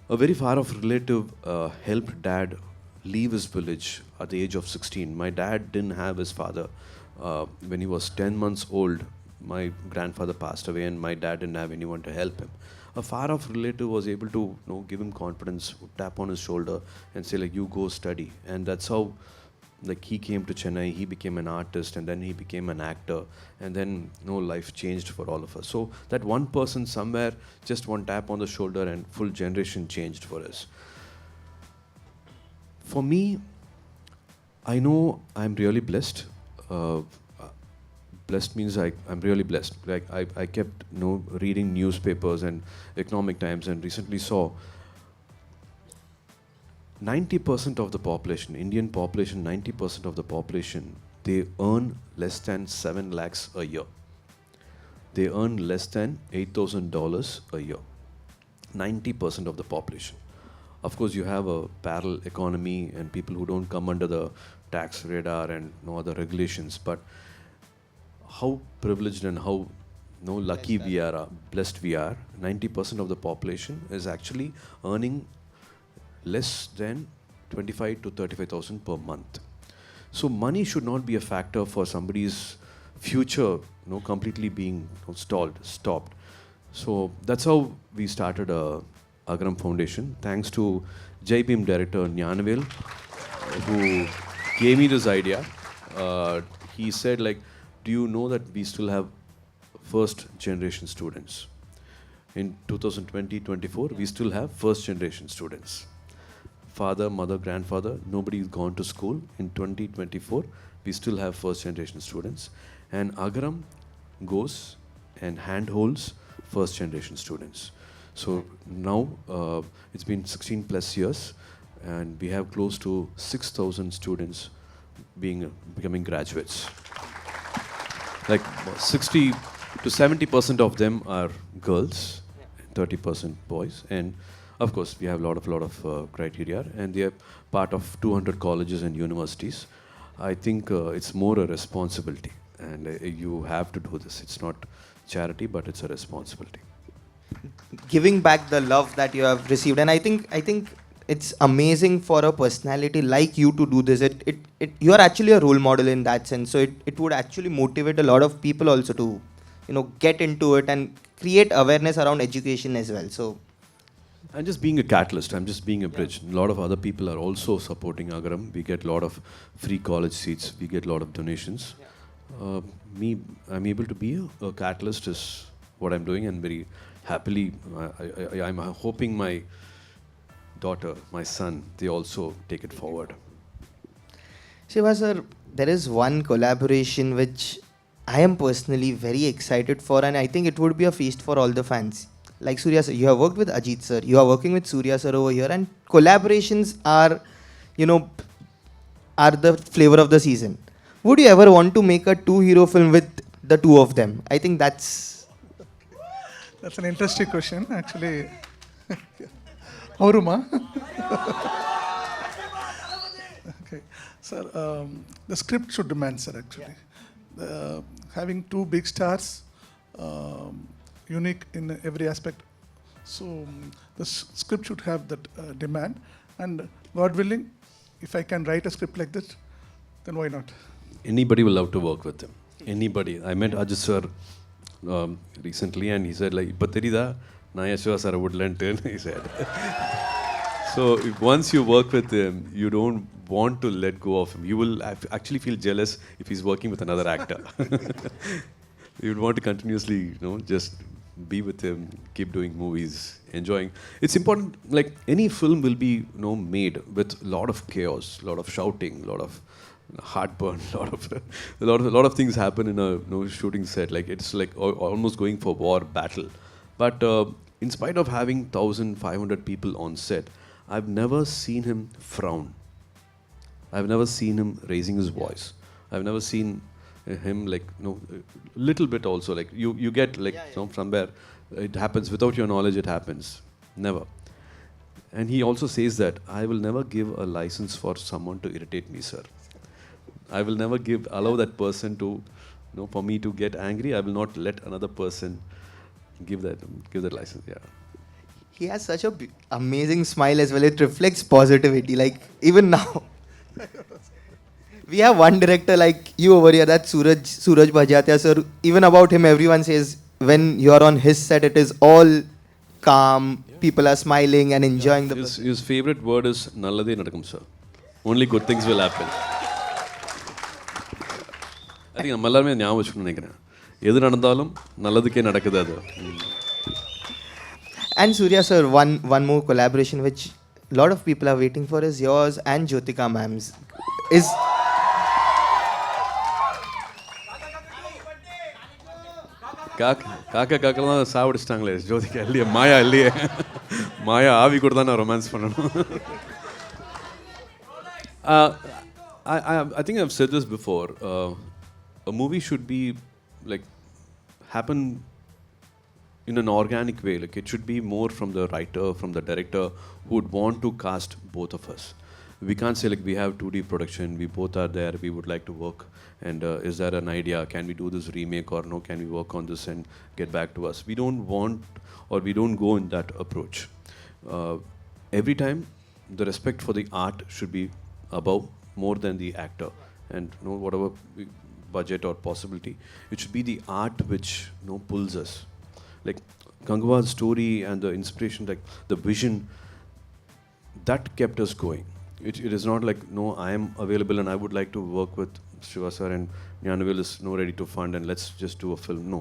A very far-off relative helped dad leave his village at the age of 16. My dad didn't have his father. When he was 10 months old, my grandfather passed away and my dad didn't have anyone to help him. A far-off relative was able to give him confidence, tap on his shoulder and say like, you go study. And that's how like he came to Chennai, he became an artist and then he became an actor and then life changed for all of us. So that one person somewhere, just one tap on the shoulder and full generation changed for us. For me, I know I'm really blessed. Blessed means I'm really blessed. Like I kept reading newspapers and Economic Times and recently saw 90% of the population, Indian population, 90% of the population, they earn less than 7 lakhs a year. They earn less than $8,000 a year. 90% of the population. Of course, you have a parallel economy and people who don't come under the tax radar and no other regulations. But how privileged and how lucky we are, blessed we are. 90% of the population is actually earning less than 25 to 35,000 per month. So money should not be a factor for somebody's future, completely being stopped. So that's how we started Agram Foundation. Thanks to JBeam director Nyanavel, who gave me this idea. He said like, do you know that we still have first generation students? In 2020-24, we still have first generation students. Father, mother, grandfather, nobody's gone to school. In 2024, we still have first generation students. And Agram goes and handholds first generation students. So now it's been 16 plus years and we have close to 6,000 students becoming graduates. Like 60 to 70% of them are girls, 30% boys, and of course we have a lot of criteria, and they are part of 200 colleges and universities. I think it's more a responsibility, and you have to do this. It's not charity, but it's a responsibility. Giving back the love that you have received, and I think it's amazing for a personality like you to do this. You are actually a role model in that sense. So it would actually motivate a lot of people also to get into it and create awareness around education as well. So I'm just being a catalyst. I'm just being a bridge. A lot of other people are also supporting Agram. We get a lot of free college seats. We get a lot of donations. I'm able to be a catalyst is what I'm doing, and very happily, I'm hoping my daughter, my son, they also take it forward. Shiva sir, there is one collaboration which I am personally very excited for, and I think it would be a feast for all the fans. Like Suriya sir, you have worked with Ajith sir, you are working with Suriya sir over here, and collaborations are, are the flavor of the season. Would you ever want to make a two-hero film with the two of them? I think that's an interesting question, actually. Auruma. Okay, sir. The script should demand, sir. Actually, having two big stars, unique in every aspect. So the script should have that demand. And God willing, if I can write a script like that, then why not? Anybody will love to work with him. Anybody. I met Ajay sir recently, and he said like, "Paterida, Naya Shiva sir would lend in." He said. So if once you work with him, you don't want to let go of him. You will actually feel jealous if he's working with another actor. You would want to continuously, just be with him, keep doing movies, enjoying. It's important. Like any film will be, made with a lot of chaos, a lot of shouting, a lot of heartburn, a lot of things happen in a shooting set. Like it's like almost going for war, battle. But in spite of having 1,500 people on set, I've never seen him frown. I've never seen him raising his voice. I've never seen him like, little bit also, like you get like, from where it happens without your knowledge, it happens. Never. And he also says that I will never give a license for someone to irritate me, sir. I will never allow that person to, for me to get angry. I will not let another person give that license. Yeah. He has such a amazing smile as well. It reflects positivity. Like even now, we have one director like you over here, that Suraj Bhajatia sir. Even about him, everyone says when you are on his set, it is all calm. People are smiling and enjoying the. His favorite word is "Nallade nadakam, sir." Only good things will happen. I think நம்ம எல்லாரும் ஞாபகம் வச்சுக்கணும்னு நினைக்கிறேன். எது நடந்தாலும் நல்லதுக்கே நடக்குது அது. And Surya sir, one more collaboration which a lot of people are waiting for is yours and Jyothika ma'am's. Is காக்கெல்லாம் சாவடிச்சிட்டாங்களே Jyothika இல்லையே, மாயா இல்லையே, மாயா ஆவி கூட தான் நான் ரொமான்ஸ் பண்ணணும். I think I've said this before. A movie should be like happen in an organic way. Like it should be more from the writer, from the director who would want to cast both of us. We can't say like we have 2D production, we both are there, we would like to work, and is there an idea, can we do this remake or no, can we work on this and get back to us. We don't want, or we don't go in that approach. Every time the respect for the art should be above, more than the actor, and whatever budget or possibility, it should be the art which pulls us. Like Kanguva's story and the inspiration, like the vision, that kept us going. It is not like, no, I am available and I would like to work with Shiva sir and Jnanavil is ready to fund and let's just do a film. No.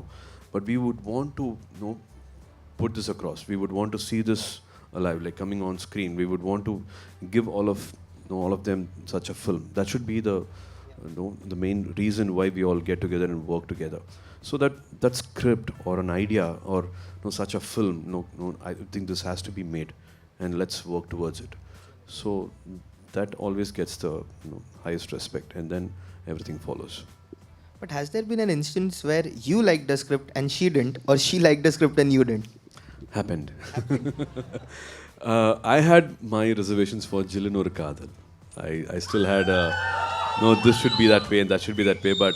But we would want to put this across. We would want to see this alive, like coming on screen. We would want to give all of them such a film. That should be the main reason why we all get together and work together. So that script or an idea or such a film, I think this has to be made and let's work towards it. So that always gets the highest respect, and then everything follows. But has there been an instance where you liked the script and she didn't, or she liked the script and you didn't? Happened. I had my reservations for Jillinur Kadal. I still had no, this should be that way and that should be that way, but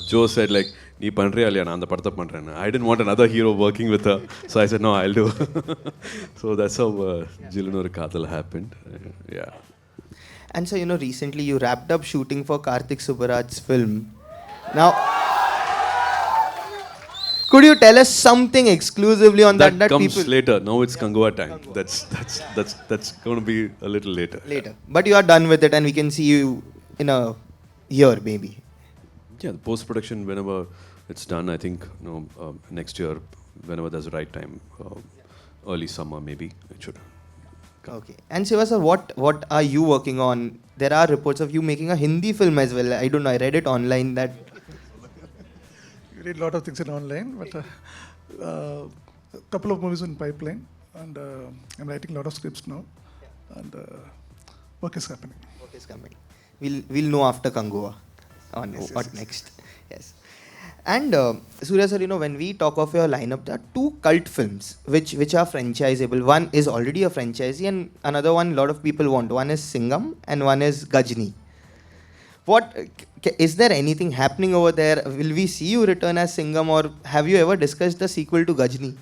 Joe said like, nee pandriya illaya na andha padtha pandren. I didn't want another hero working with her, so I said no, I'll do. So that's how Jillinur Kadal happened. Yeah. And so recently you wrapped up shooting for Karthick Subbaraj's film. Now, could you tell us something exclusively on that comes people later. Now it's Kanguva time. That's going to be a little later. Later, but you are done with it, and we can see you in a year maybe. Yeah, the post production, whenever it's done, I think next year, whenever there's the right time, early summer maybe it should come. Okay. And Siva sir, what are you working on? There are reports of you making a Hindi film as well. I don't know, I read it online that. You read a lot of things in online, but a couple of movies in pipeline, and I'm writing a lot of scripts now, and work is happening. Work is coming. We'll know after Kanguva on what next. Yes. And Surya sir, when we talk of your lineup, there are two cult films which are franchisable. One is already a franchisee, and another one a lot of people want. One is Singham and one is Ghajini. What is there anything happening over there? Will we see you return as Singham, or have you ever discussed the sequel to Ghajini?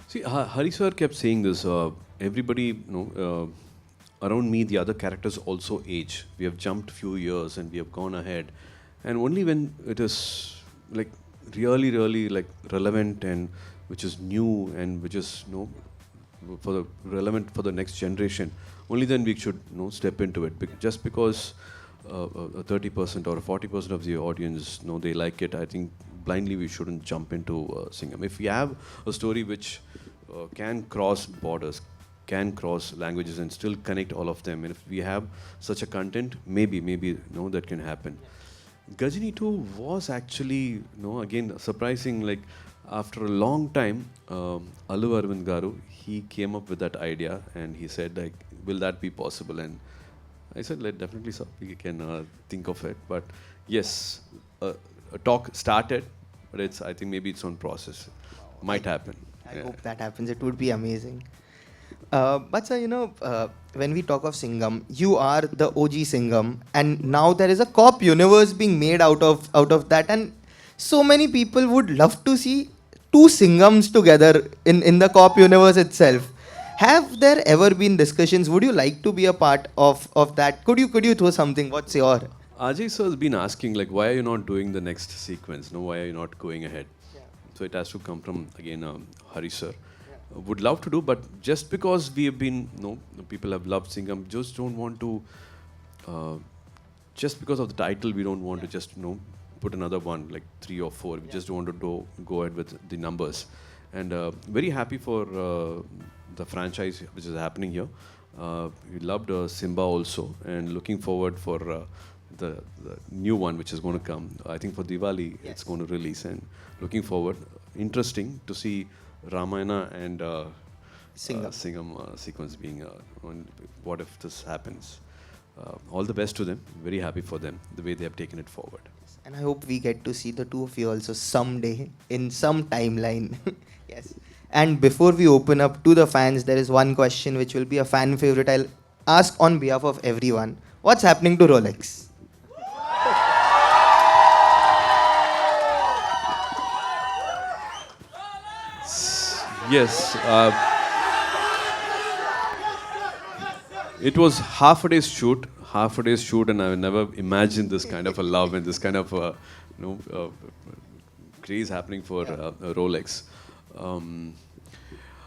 See, Hari sir kept saying this. Everybody, around me, the other characters also age. We have jumped few years and we have gone ahead. And only when it is like really, really like relevant and which is new and which is relevant for the next generation, only then we should step into it. Just because 30% or 40% of the audience they like it, I think blindly we shouldn't jump into Singham. If we have a story which can cross borders, can cross languages and still connect all of them, and if we have such a content, maybe that can happen. Ghajini 2 was actually again surprising. Like after a long time, Allu Arvind Garu, he came up with that idea and he said like, will that be possible? And I said, definitely, sir. We can think of it. But yes, a talk started, but I think maybe it's on process. Might happen. I hope that happens. It would be amazing. But sir, when we talk of Singham, you are the OG Singam, and now there is a cop universe being made out of that, and so many people would love to see two Singhams together in the cop universe itself. Have there ever been discussions? Would you like to be a part of that? Could you throw something? What's your? Ajay sir has been asking, why are you not doing the next sequence? No, why are you not going ahead? Yeah. So it has to come from, again, Hari sir. Yeah. Would love to do, but just because we have been, people have loved Singham, just don't want to, just because of the title, we don't want to just, put another one, like 3 or 4. We just want to go ahead with the numbers. And very happy for the franchise which is happening here. We loved Simba also, and looking forward for the new one which is going to come. I think for Diwali it's going to release, and looking forward. Interesting to see Ramayana and Singham sequence being. What if this happens? All the best to them. Very happy for them, the way they have taken it forward. And I hope we get to see the two of you also someday in some timeline. Yes. And before we open up to the fans, there is one question which will be a fan favorite. I'll ask on behalf of everyone. What's happening to Rolex? Yes. It was half a day's shoot, and I never imagined this kind of a love and this kind of craze happening for Rolex.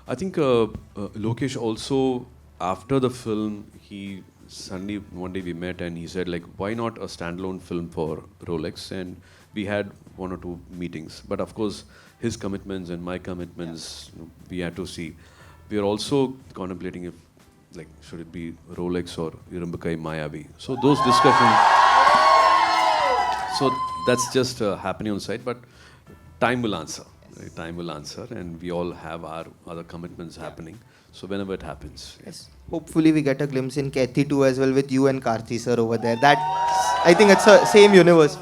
I think Lokesh also, after the film, he suddenly one day we met and he said, why not a standalone film for Rolex? And we had 1 or 2 meetings. But of course, his commitments and my commitments, we had to see. We are also contemplating if, should it be Rolex or Irumbukai Maayavi? So those discussions, so that's just happening on site, but time will answer. Right? Time will answer, and we all have our other commitments happening. So whenever it happens. Yes. Hopefully we get a glimpse in Kathy too as well with you and Karthi sir over there. That, I think it's the same universe.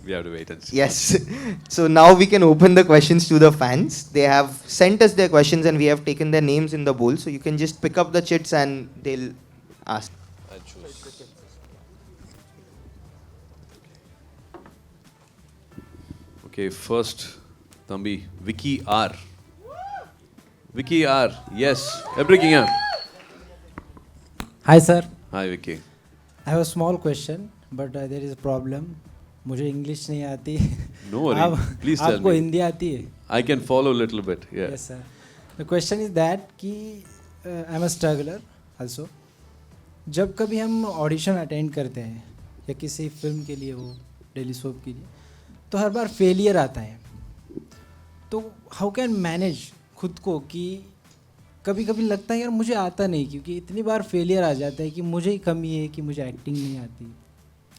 We have to wait and see. Yes. So now we can open the questions to the fans. They have sent us their questions and we have taken their names in the bowl. So you can just pick up the chits and they'll ask. I'll choose. Okay, first, Thambi, Vicky R. Vicky R. Yes. Everything here. Hi sir. Hi Vicky. I have a small question, but there is a problem. मुझे English नहीं आती. No worry. Please tell me. आपको हिंदी आती है? I can follow a little bit. Yeah. Yes sir. The question is that कि I'm a struggler also. जब कभी हम ऑडिशन अटेंड करते हैं या किसी फिल्म के लिए हो, डेली सोप के लिए, तो हर बार फेलियर आता है. तो हाउ कैन मैनेज खुद को कि कभी कभी लगता है यार मुझे आता नहीं, क्योंकि इतनी बार फेलियर आ जाता है कि मुझे ही कमी है कि मुझे एक्टिंग नहीं आती.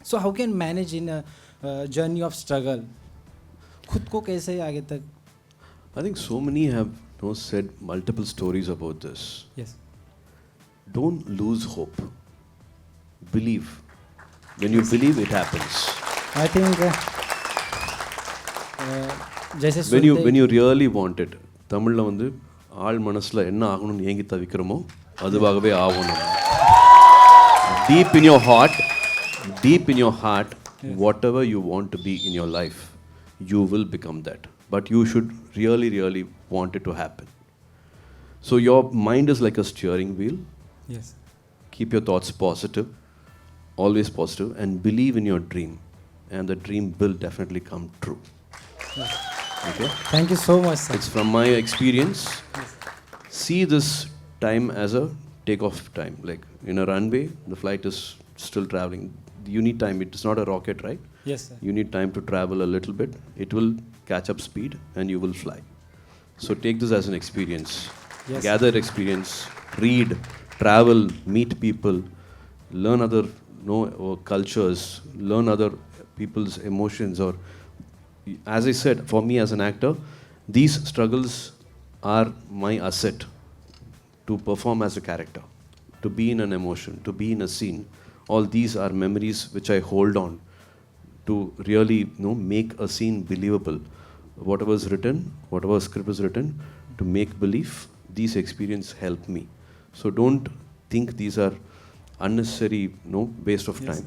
So how can manage in journey of struggle, खुद को कैसे आगे तक. I think so many have said multiple stories about this. Yes. Don't lose hope. Believe. When you believe, it happens. I think जैसे when you really want it, தமிழ்ல வந்து ஆள் மனசுல என்ன ஆகணும்னு ஏங்கி தவிக்கிறோமோ அதுவாகவே ஆகணும். Deep in your heart, whatever you want to be in your life, you will become that. But you should really, really want it to happen. So your mind is like a steering wheel. Yes. Keep your thoughts positive, always positive, and believe in your dream. And the dream will definitely come true. Yes. Okay? Thank you so much, sir. It's from my experience. Yes. See this time as a takeoff time. Like in a runway, the flight is still traveling. You need time. It's not a rocket, right? Yes, sir. You need time to travel a little bit. It will catch up speed and you will fly. So take this as an experience. Yes. Gather experience, read, travel, meet people, learn other cultures, learn other people's emotions. Or, as I said, for me as an actor, these struggles are my asset. to perform as a character, to be in an emotion, to be in a scene. All these are memories which I hold on to really make a scene believable. Whatever is written, whatever script is written, to make belief, these experiences help me. So don't think these are unnecessary waste of time.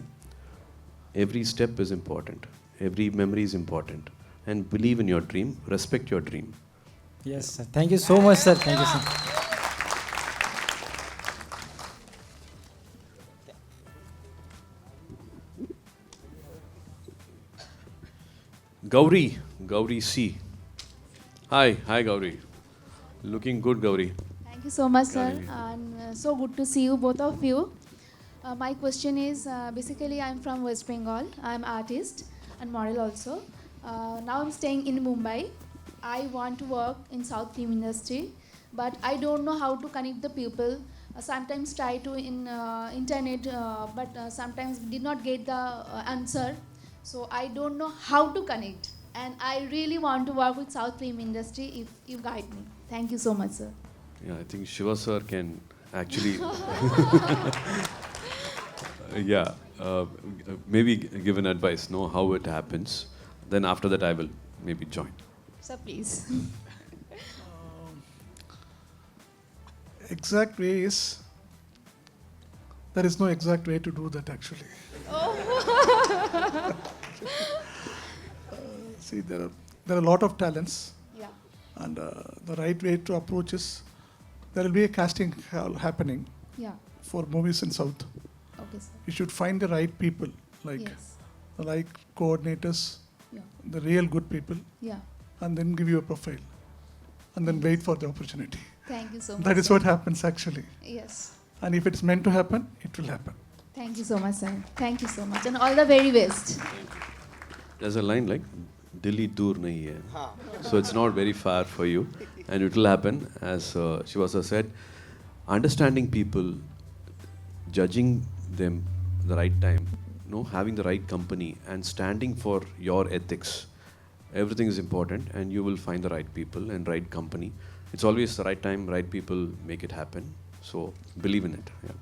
Every step is important. Every memory is important. And believe in your dream, respect your dream. Yes, sir. Thank you so much, sir. Thank you, sir. Gauri C. Hi Gauri. Looking good, Gauri. Thank you so much, sir. And so good to see you, both of you. My question is, basically I'm from West Bengal. I'm artist and model also. Now I'm staying in Mumbai. I want to work in South film industry, but I don't know how to connect the people. Sometimes try to in internet, but sometimes did not get the answer. So I don't know how to connect. And I really want to work with South film industry if you guide me. Thank you so much, sir. Yeah, I think Shiva sir can actually maybe give an advice, know how it happens. Then after that I will maybe join. Sir, please. Exact way is, there is no exact way to do that actually. See, there are a lot of talents, Yeah. and the right way to approach is, there will be a casting happening Yeah. for movies in South. Okay, sir. You should find the right people, Yes. like coordinators, Yeah. the real good people, Yeah. and then give you a profile, and then wait for the opportunity. Thank you so much. That is sir. what happens actually. Yes. And if it's meant to happen, it will happen. Thank you so much, sir. Thank you so much. And all the very best. There's a line like Delhi dur nahi hai. So it's not very far for you, and it will happen. As Shiva sir said, understanding people, judging them the right time, having the right company, and standing for your ethics. Everything is important, and you will find the right people and right company. It's always the right time, right people make it happen. So believe in it. Yeah.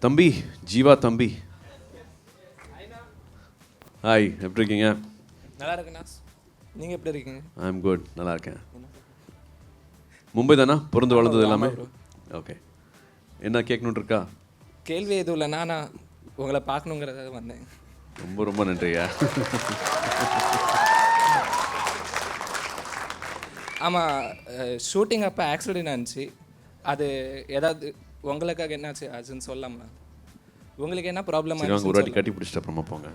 Thambi, Jiva Thambi. Hi, எப்படி இருக்கீங்க? நல்லா இருக்குண்ணா. நீங்கள் எப்படி இருக்கீங்க? I'm good, நல்லா இருக்கேன். மும்பை தானா பிறந்து வளர்ந்தது எல்லாமே? ஓகே. என்ன கேட்கணுன்னு இருக்கா? கேள்வி எதுவும் இல்லைண்ணா, நான் உங்களை பார்க்கணுங்கிறத வந்தேன். ரொம்ப ரொம்ப நன்றியா. ஆமாம், ஷூட்டிங் அப்போ ஆக்சிடென்ட் ஆச்சு. அது ஏதாவது உங்களுக்காக என்னாச்சு ஆச்சுன்னு சொல்லலாம்ண்ணா? உங்களுக்கு என்ன ப்ராப்ளம் ஆச்சு? ஒரு வாட்டி கட்டி பிடிச்சிட்டு அப்புறமா போங்க.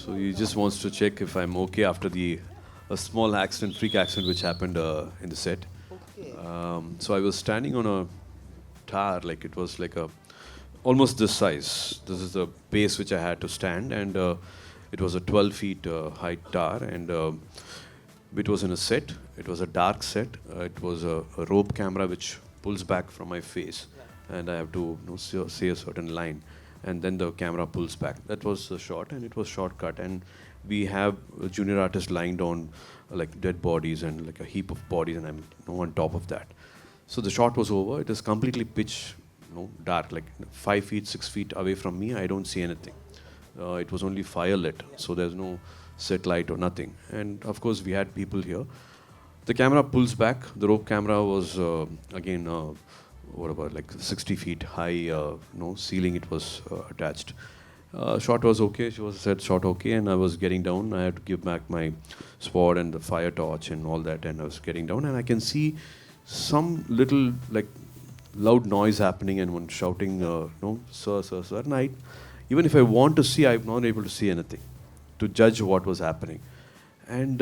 So he just wants to check if I'm okay after a small accident, freak accident which happened in the set. Okay. So I was standing on a tower, like it was like almost this size. This is the base which I had to stand, and it was a 12 feet height tower, and it was in a set. It was a dark set. It was a rope camera which pulls back from my face, and I have to say a certain line. And then the camera pulls back. That was the shot, and it was shortcut. And we have junior artists lying down like dead bodies and like a heap of bodies, and I'm on top of that. So the shot was over. It is completely pitch dark, like 5 feet, 6 feet away from me. I don't see anything. It was only firelit, so there's no set light or nothing. And of course, we had people here. The camera pulls back. The rope camera was again. What about like 60 feet high, ceiling it was attached. Shot was okay, she said shot okay, and I was getting down. I had to give back my sword and the fire torch and all that, and I was getting down, and I can see some little like loud noise happening and one shouting, sir, sir, sir. And even if I want to see, I'm not able to see anything to judge what was happening. And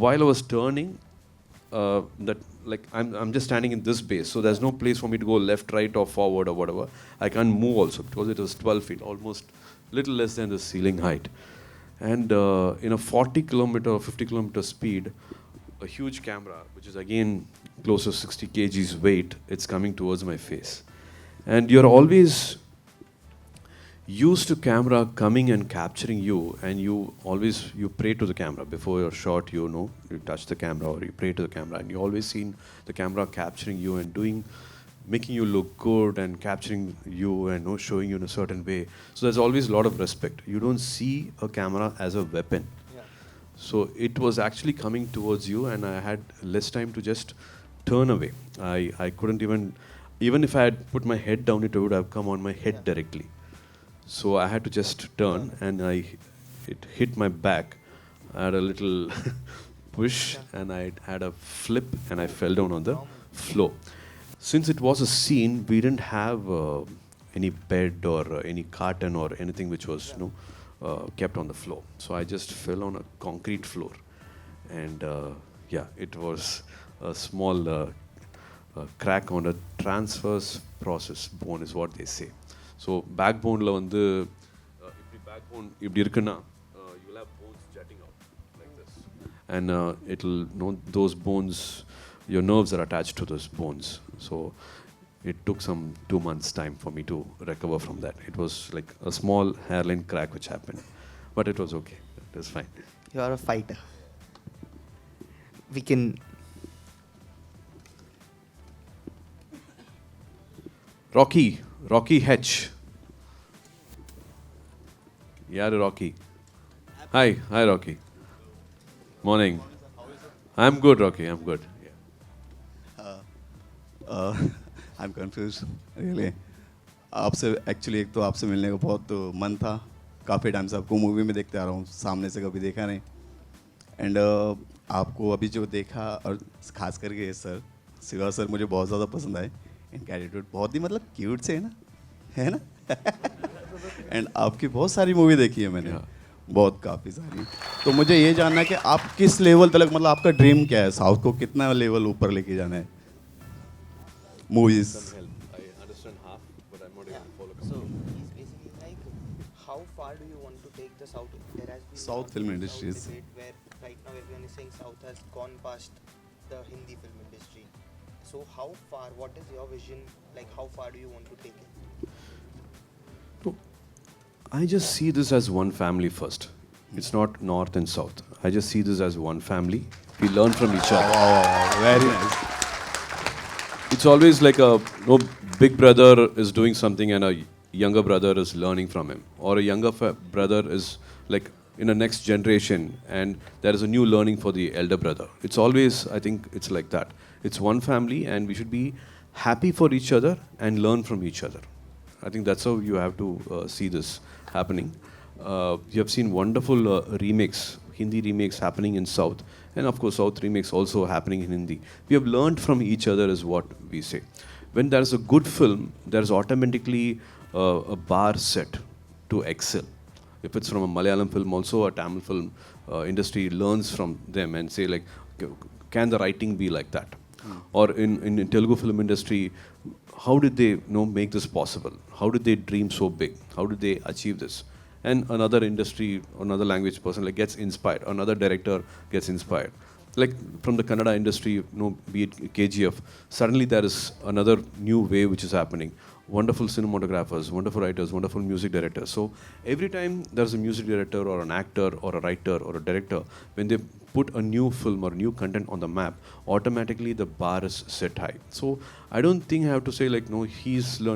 while I was turning, that like I'm just standing in this base, so there's no place for me to go left, right, or forward or whatever. I can't move also because it was 12 feet, almost little less than the ceiling height. And in a 40 kilometer or 50 kilometer speed, a huge camera, which is again close to 60 kgs weight, it's coming towards my face. And you're always used to camera coming and capturing you, and you pray to the camera before your shot, you know, you touch the camera or you pray to the camera, and you always seen the camera capturing you and making you look good and capturing you and, you know, showing you in a certain way. So there's always a lot of respect. You don't see a camera as a weapon. So it was actually coming towards you, and I had less time to just turn away. I couldn't even if I had put my head down, it would have come on my head directly. So I had to just turn, and it hit my back. I had a little push, and I had a flip, and I fell down on the floor. Since it was a scene, we didn't have any bed or any carton or anything which was, you know, kept on the floor. So I just fell on a concrete floor, and yeah, it was a small crack on a transverse process bone is what they say. So backbone la vandu if backbone இப்படி இருக்குன்னா you will have bones jutting out like this, and it'll, you know, those bones, your nerves are attached to those bones. So it took some 2 months time for me to recover from that. It was like a small hairline crack which happened, but it was okay. It was fine. You are a fighter. We can. Rocky H. Yeah, Rocky. Hi, Rocky. Morning. I'm good, Rocky. I'm good. I'm confused, really. आपसे actually एक तो आपसे मिलने का बहुत मन था, काफ़ी टाइम से आपको मूवी में देखते आ रहा हूँ, सामने से कभी देखा नहीं. एंड आपको अभी जो देखा, और खास करके सर शिवा सर मुझे बहुत ज़्यादा पसंद आए. इनका एटीट्यूड बहुत ही मतलब क्यूट से है ना एंड आपकी बहुत सारी मूवी देखी है मैंने, बहुत काफ़ी सारी. तो मुझे ये जानना है कि आप किस लेवल तक, मतलब आपका ड्रीम क्या है, साउथ को कितना लेवल ऊपर लेके जाना है movies? I understand half, but I'm not able to follow. So he's basically like, how far do you want to take the South? There has been South film industries. debate where right now everyone is saying South has gone past the Hindi film industry. So how far? What is your vision? Like, how far do you want to take it? So, I just see this as one family first. It's not north and south. I just see this as one family. We learn from each other. Wow, very nice. It's always like big brother is doing something and a younger brother is learning from him, or a younger brother is like in a next generation and there is a new learning for the elder brother. It's always, I think it's like that. It's one family and we should be happy for each other and learn from each other. I think that's how you have to see this happening. You have seen wonderful remakes, Hindi remakes happening in South, and of course South remakes also happening in Hindi. We have learned from each other is what we say. When there is a good film, there is automatically a bar set to excel. If it's from a Malayalam film, also a Tamil film industry learns from them and say like, can the writing be like that? Or in Telugu film industry, how did they make this possible? How did they dream so big? How did they achieve this? And another industry, another language person like gets inspired. Another director gets inspired. Like from the Kannada industry, be it KGF, suddenly there is another new wave which is happening. Wonderful cinematographers, wonderful writers, wonderful music directors. So every time there's a music director or an actor or a writer or a director, when they put a new film or new content on the map, automatically the bar is set high. So I don't think I have to say like, no,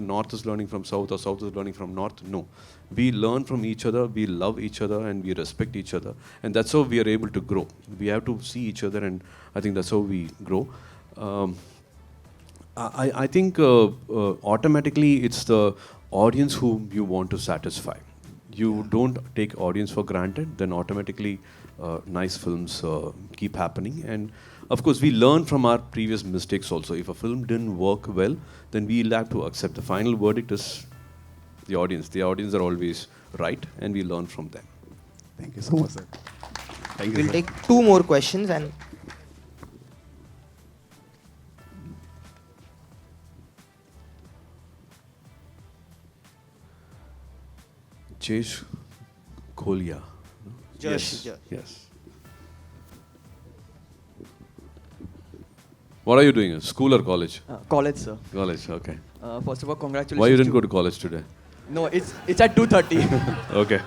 North is learning from South or South is learning from North. No. We learn from each other, we love each other and we respect each other. And that's how we are able to grow. We have to see each other and I think that's how we grow. I think automatically it's the audience whom you want to satisfy. You don't take audience for granted, then automatically nice films keep happening. And of course, we learn from our previous mistakes also. If a film didn't work well, then we'll have to accept. The final verdict is the audience. The audience are always right, and we learn from them. Thank you so much, sir. Thank you, We'll sir. take 2 more questions and Jesh Kolia. Josh. Yes. What are you doing? School or college? College, sir. College, okay. First of all, congratulations. Why you didn't go to college today? No, it's at 2:30. Okay.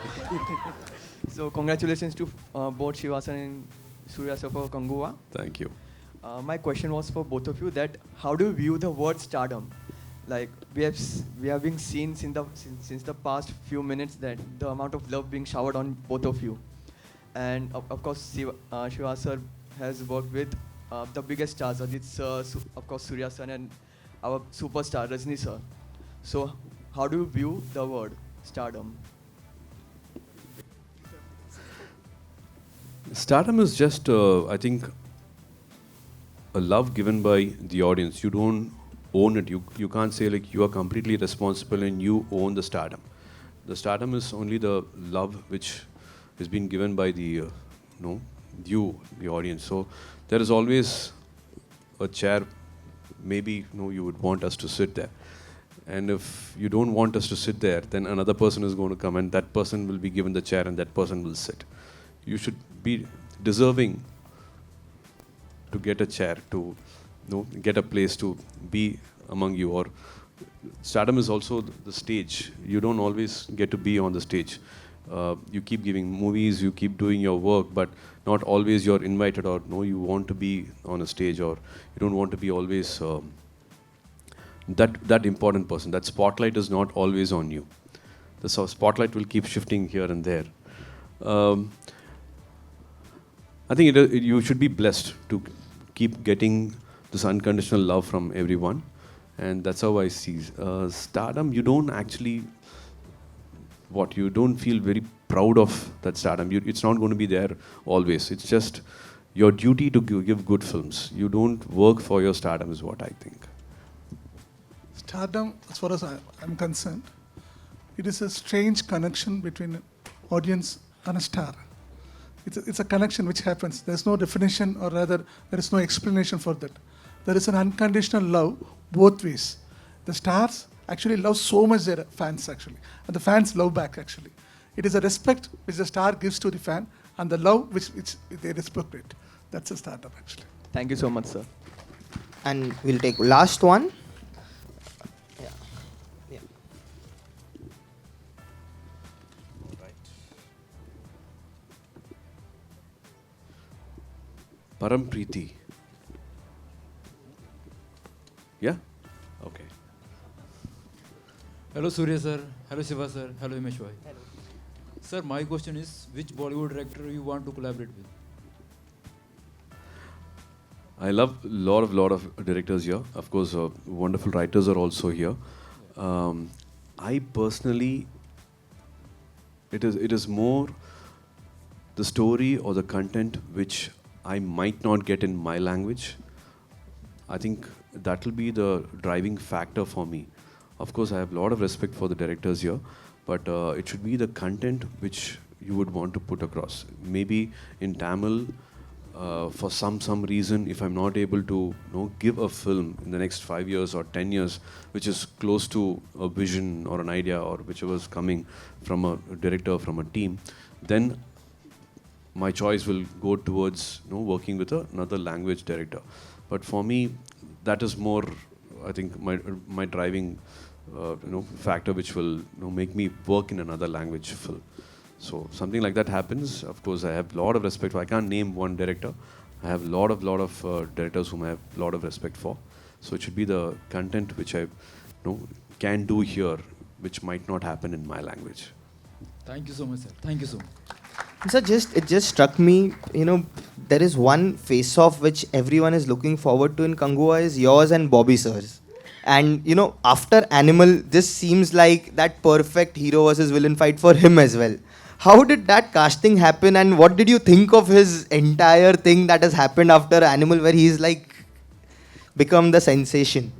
So congratulations to both Shiva sir and Suriya sir for Kanguva. Thank you. My question was for both of you that how do you view the word stardom? Like we have been seen since the past few minutes that the amount of love being showered on both of you, and of course Shiva sir has worked with the biggest stars, Ajith sir, of course Suriya sir, and our superstar Rajini sir. So how do you view the word stardom? Stardom is just, I think, a love given by the audience. You don't own it. You can't say like you are completely responsible and you own the stardom. The stardom is only the love which has been given by the, you, the audience. So there is always a chair. Maybe you would want us to sit there. And if you don't want us to sit there, then another person is going to come and that person will be given the chair and that person will sit. You should be deserving to get a chair, to get a place to be among you. Or stardom is also the stage. You don't always get to be on the stage. You keep giving movies, you keep doing your work, but not always you're invited, or you want to be on a stage, or you don't want to be always that important person. That spotlight is not always on you. The spotlight will keep shifting here and there. I think you should be blessed to keep getting this unconditional love from everyone, and that's how I see stardom. You don't actually, you don't feel very proud of that stardom. It's not going to be there always. It's just your duty to give good films. You don't work for your stardom, is what I think. Stardom, as far as I'm concerned, it is a strange connection between an audience and a star. It's a connection which happens. There's no definition, or rather, there is no explanation for that. There is an unconditional love both ways. The stars actually love so much their fans, actually, and the fans love back, actually. It is a respect which the star gives to the fan, and the love which they reciprocate. That's a stardom, actually. Thank you so much, sir. and we'll take last one. Yeah. Param Preeti. Yeah? Okay. Hello Surya sir, hello Siva sir, hello Himesh bhai. Hello. Sir, my question is, which Bollywood director you want to collaborate with? I love a lot of directors here. Of course, wonderful writers are also here. I personally, it is more the story or the content which I might not get in my language. I think that will be the driving factor for me. Of course, I have a lot of respect for the directors here, but it should be the content which you would want to put across. Maybe in Tamil, for some reason, if I'm not able to give a film in the next 5 years or 10 years, which is close to a vision or an idea or whichever is coming from a director, from a team, then my choice will go towards working with another language director. But for me, that is more, I think, my driving factor, which will make me work in another language film. So something like that happens. Of course, I have a lot of respect for. I can't name one director. I have a lot of directors whom I have a lot of respect for. So it should be the content which I can do here, which might not happen in my language. Thank you so much, sir. Thank you so much. So it just struck me, there is one face-off which everyone is looking forward to in Kanguva is yours and Bobby sir's. And, after Animal, this seems like that perfect hero versus villain fight for him as well. How did that casting happen, and what did you think of his entire thing that has happened after Animal, where he's become the sensation?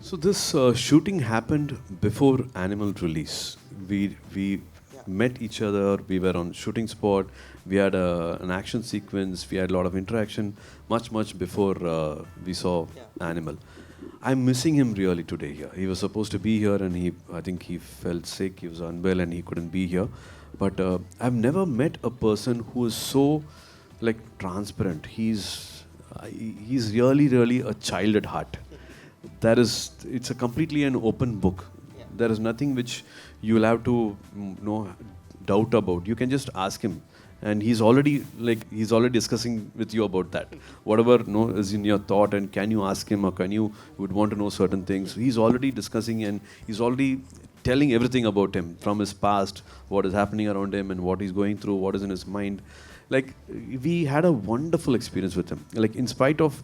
So this shooting happened before Animal release. We met each other. We were on shooting spot. We had an action sequence. We had a lot of interaction, much before we saw Animal. I'm missing him really today here. He was supposed to be here, and I think he felt sick. He was unwell, and he couldn't be here. But I've never met a person who is so like transparent. He's really a child at heart. It's a completely an open book. There is nothing which you will have to doubt about. You can just ask him, and he's already discussing with you about that. Whatever is in your thought, and can you ask him, or you would want to know certain things. He's already discussing, and he's already telling everything about him from his past, what is happening around him, and what he's going through, what is in his mind. Like, we had a wonderful experience with him. Like, in spite of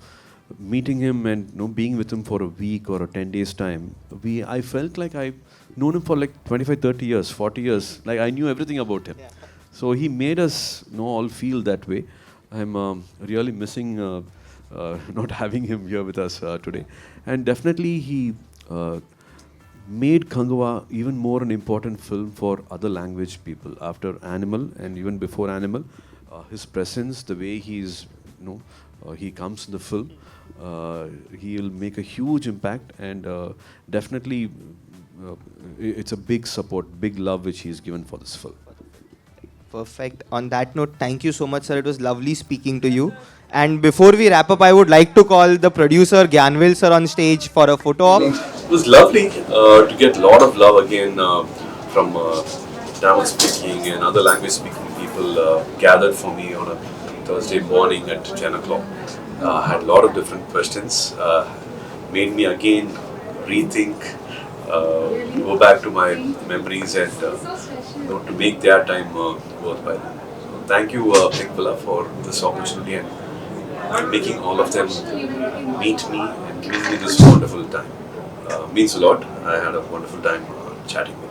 meeting him and being with him for a week or a 10 days time, I felt like I've known him for like 25, 30 years, 40 years. Like, I knew everything about him. So he made us all feel that way. I'm really missing not having him here with us today. And definitely he made Kanguva even more an important film for other language people. After Animal and even before Animal, his presence, the way he comes in the film, he will make a huge impact, and definitely it's a big support, big love which he's given for this film. Perfect. On that note, thank you so much, sir. It was lovely speaking to you. And before we wrap up, I would like to call the producer, Gyanvil sir, on stage for a photo op. It was lovely to get a lot of love again from Tamil speaking and other language speaking people gathered for me on a Thursday morning at 10 o'clock. Had a lot of different questions, made me again rethink, go back to my memories, and to make their time worthwhile. So thank you, Pinkvilla, for this opportunity and making all of them meet me and giving me this wonderful time. Means a lot. I had a wonderful time chatting with you.